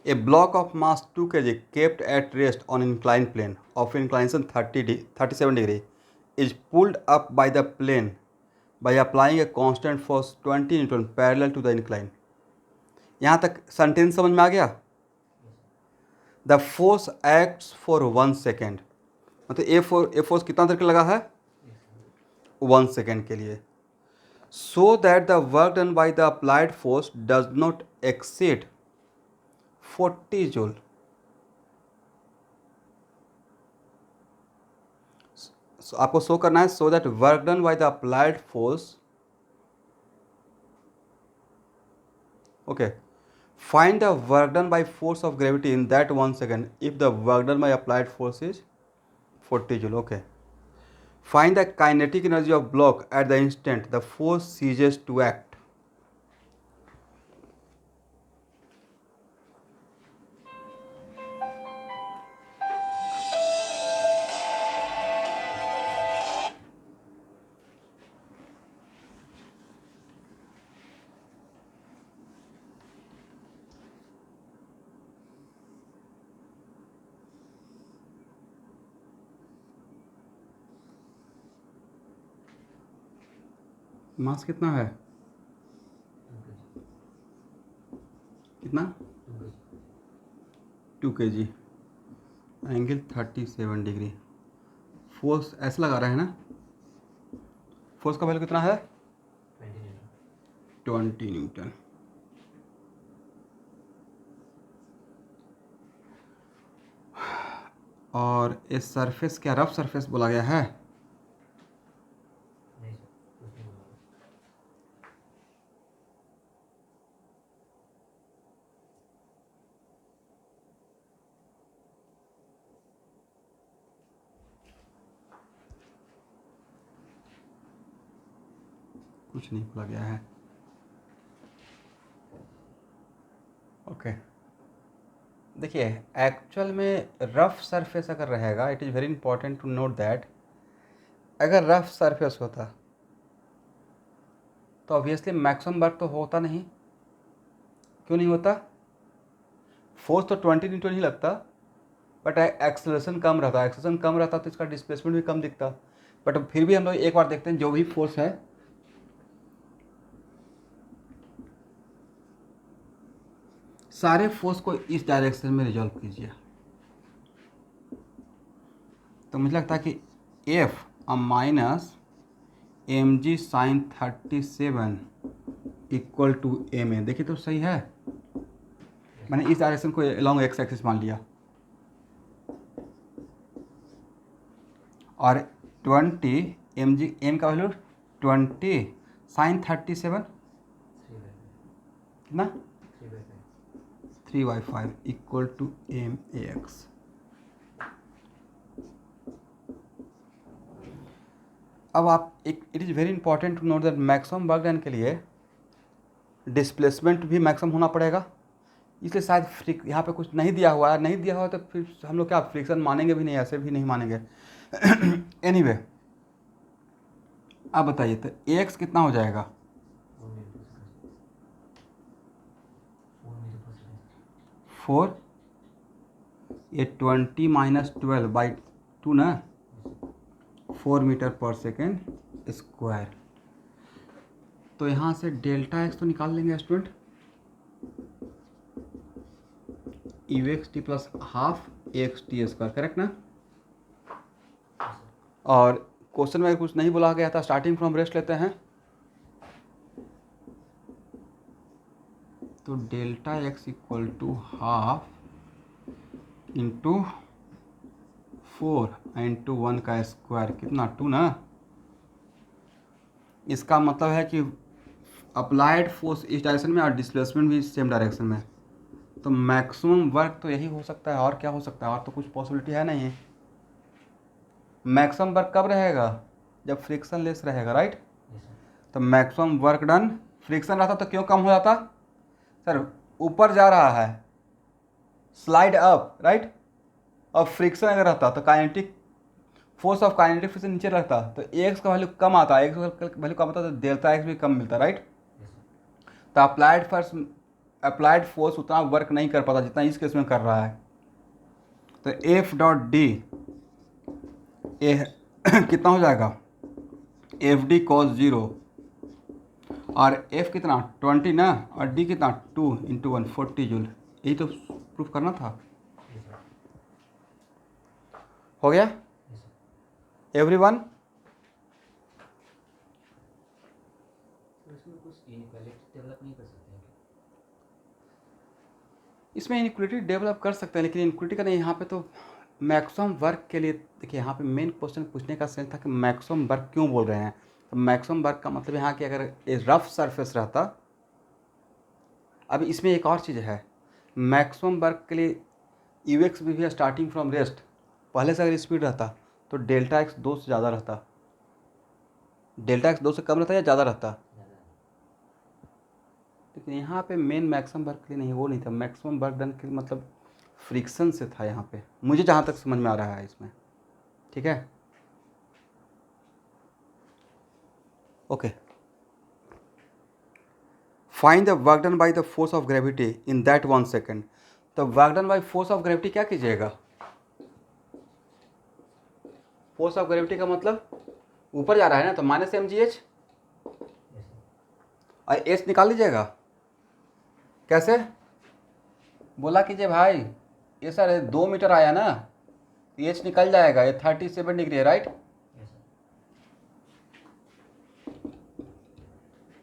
A block of mass 2 kg kept at rest on inclined plane of inclination 37 degree is pulled up by the plane by applying a constant force 20 Newton parallel to the incline। यहाँ तक sentence समझ में आ गया। The force acts for 1 second, मतलब a force कितना देर के लगा है, 1 सेकेंड के लिए। So that the work done by the applied force does not exceed 40 joule. आपको शो करना है, so that work done by the applied force, okay, find the work done by force of gravity in that 1 second if the work done by applied force is 40 joule, okay. Find the kinetic energy of block at the instant the force ceases to act. Mass कितना है, कितना, 2 kg, angle 37 degree, force ऐसा लगा रहा है ना, force का value कितना है, 20 न्यूटन। और इस सरफेस क्या रफ सरफेस बोला गया है, कुछ नहीं बोला गया है, ओके। देखिए एक्चुअल में रफ सरफेस अगर रहेगा, it is very important to note that अगर रफ सरफेस होता तो ऑब्वियसली मैक्सिमम वर्क तो होता नहीं, क्यों नहीं होता, फोर्स तो 20 न्यूटन ही लगता, बट एक्सेलरेशन कम रहता, एक्सेलरेशन कम रहता तो इसका डिस्प्लेसमेंट भी कम दिखता। बट फिर भी हम लोग एक बार देखते हैं, जो भी फोर्स है सारे फोर्स को इस डायरेक्शन में रिजॉल्व कीजिए, तो मुझे लगता है कि F minus M G sine 37 equal to M A, देखिए तो सही है, मैंने इस डायरेक्शन को लॉन्ग एक्स एक्सिस मान लिया, और 20 एम जी, एम का वैल्यू 20 साइन 37 कितना, 3/5 equal to M A X. अब आप एक, it is very important to note that maximum work done के लिए डिस्प्लेसमेंट भी मैक्सिमम होना पड़ेगा, इसलिए शायद यहाँ पे कुछ नहीं दिया हुआ है, नहीं दिया हुआ तो फिर हम लोग क्या फ्रिक्शन मानेंगे भी नहीं, ऐसे भी नहीं मानेंगे एनीवे अब बताइए तो ए एक्स कितना हो जाएगा, 4, ये 20 माइनस 12/2 ना, 4 मीटर पर सेकेंड स्क्वायर। तो यहाँ से डेल्टा एक्स तो निकाल लेंगे student, you x T plus half x t square, correct ना। और क्वेश्चन में कुछ नहीं बोला गया था, स्टार्टिंग फ्रॉम रेस्ट लेते हैं। तो delta x equal to half into 4 into 1 का स्क्वायर, कितना 2 ना। इसका मतलब है कि अप्लाइड फोर्स इस डायरेक्शन में और डिस्प्लेसमेंट भी सेम डायरेक्शन में, तो मैक्सिमम वर्क तो यही हो सकता है, और क्या हो सकता है, और तो कुछ पॉसिबिलिटी है नहीं। मैक्सिमम वर्क कब रहेगा, जब फ्रिक्शन लेस रहेगा, राइट। तो मैक्सिमम वर्क डन, फ्रिक्शन रहता तो क्यों कम हो जाता सर, ऊपर जा रहा है, स्लाइड अप, राइट। और फ्रिक्शन अगर रहता तो kinetic force of kinetic friction नीचे रहता, तो एक्स का वैल्यू कम आता, एक्स का वैल्यू कम आता तो डेल्टा एक्स भी कम मिलता, राइट। तो अप्लाइड फोर्स उतना वर्क नहीं कर पाता जितना इस केस में कर रहा है। तो एफ डॉट डी कितना हो जाएगा, एफ डी कॉस 0, और एफ कितना 20 ना, और डी कितना 2 इंटू 1 40 जूल। यही तो प्रूफ करना था। हो गया एवरीवन। इसमें कुछ इनइक्वालिटी डेवलप नहीं कर सकते हैं? इसमें इनइक्वालिटी डेवलप कर सकते हैं, लेकिन इनइक्वालिटी का नहीं, यहाँ पे तो मैक्सिमम वर्क के लिए देखिए, यहाँ पे मेन क्वेश्चन पूछने का सेंस था कि मैक्सिमम वर्क क्यों बोल रहे हैं। तो मैक्सिमम वर्क का मतलब यहाँ कि अगर ये रफ सरफेस रहता, अब इसमें एक और चीज़ है, मैक्सिमम वर्क के लिए यू एक्स भी स्टार्टिंग फ्रॉम रेस्ट पहले से अगर स्पीड रहता तो डेल्टा एक्स 2 से ज़्यादा रहता, डेल्टा एक्स 2 से कम रहता या ज़्यादा रहता। लेकिन यहाँ पे मेन मैक्सिमम वर्क के लिए नहीं, वो नहीं था, मैक्सिमम वर्क डन के लिए मतलब फ्रिक्शन से था यहाँ पे, मुझे जहाँ तक समझ में आ रहा है इसमें, ठीक है। Okay, find the work done by the force of gravity in that 1 second. तो work done by force of gravity क्या कीजिएगा, फोर्स ऑफ ग्रेविटी का मतलब ऊपर जा रहा है ना, तो माइनस एम जी एच, और एच निकाल लीजिएगा। कैसे बोला कीजिए भाई, ये सर 2 मीटर आया ना, एच निकल जाएगा, ये 37 डिग्री है, राइट।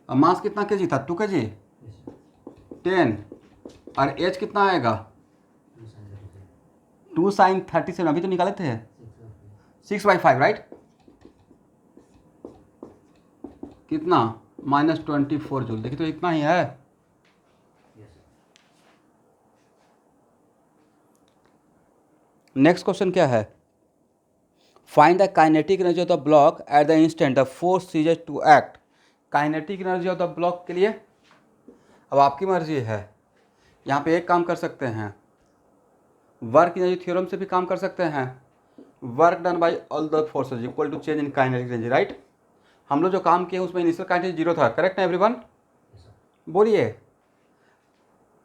और मास कितना केजी था, 2 केजी 10, और एच कितना आएगा 2 साइन 37, अभी तो निकाले थे 6/5, राइट। कितना -24 जूल, देखिए तो इतना ही है। नेक्स्ट क्वेश्चन क्या है, find the kinetic energy of the block at the instant the force ceases to act. Kinetic energy of the block के लिए अब आपकी मर्जी है, यहाँ पे एक काम कर सकते हैं, वर्क एनर्जी थ्योरम से भी काम कर सकते हैं, work done by all the forces equal to change in kinetic energy, right. हम लोग जो काम किए उसमें इनिशियल काइनेटिक 0 था, करेक्ट ना एवरीवन, बोलिए।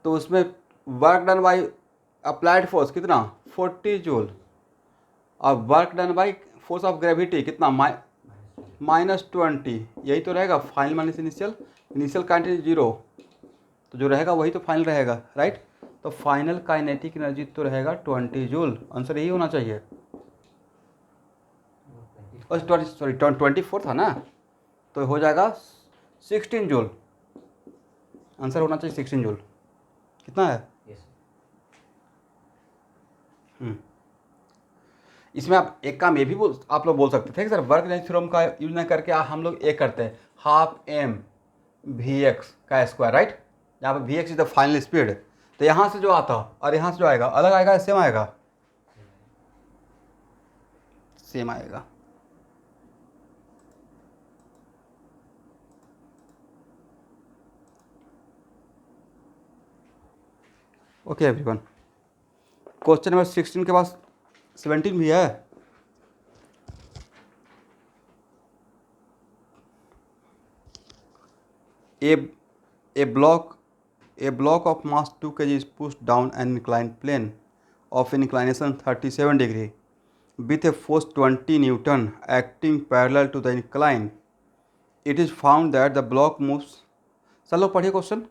तो उसमें work done by applied force कितना 40 जूल, और work done by force of gravity कितना -20, यही तो रहेगा final minus initial, initial kinetic 0, तो जो रहेगा वही तो फाइनल रहेगा, राइट। तो फाइनल काइनेटिक एनर्जी तो रहेगा 20 जूल, आंसर यही होना चाहिए। और 24 था ना, तो हो जाएगा 16 जूल, आंसर होना चाहिए 16 जूल। कितना है इसमें आप एक काम ये भी आप लोग बोल सकते थे कि सर वर्क डन थ्योरम का यूज न करके हम लोग एक करते हैं, हाफ एम वी एक्स का स्क्वायर, राइट। यहाँ पर V X is the final speed, तो यहाँ से जो आता और यहाँ से जो आएगा अलग आएगा, सेम आएगा, सेम आएगा। ओके एवरीवन, क्वेश्चन नंबर 16 के बाद 17 भी है। A block a block of mass 2 kg is pushed down an incline plane of inclination 37 degree with a force 20 Newton acting parallel to the incline. It is found that the block moves. चलो पढ़िए question.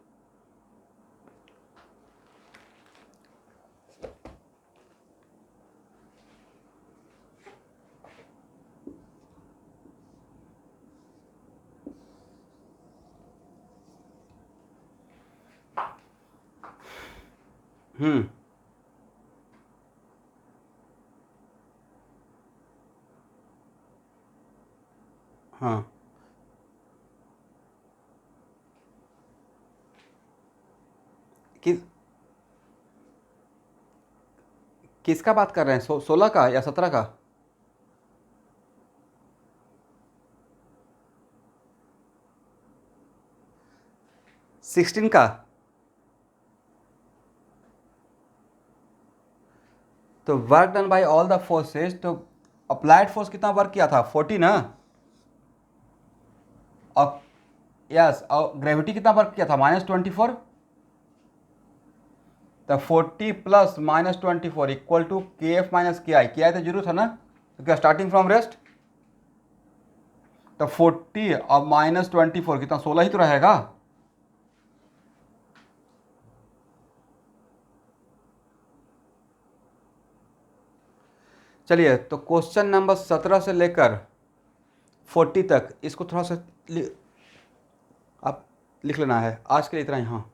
हाँ, किस किसका बात कर रहे हैं? 16 का या 17 का? सिक्सटीन का? तो work done by all the forces, तो अप्लाइड फोर्स कितना वर्क किया था? 40 ना? और यस, और ग्रेविटी कितना वर्क किया था? -24। तो 40 plus -24 equal to KF minus KI। KI तो जीरो था ना, तो क्या स्टार्टिंग फ्रॉम रेस्ट? तो 40 और -24 कितना? 16 ही तो रहेगा। चलिए, तो क्वेश्चन नंबर 17 से लेकर 40 तक इसको थोड़ा सा आप लिख लेना है। आज के लिए इतना ही। हाँ।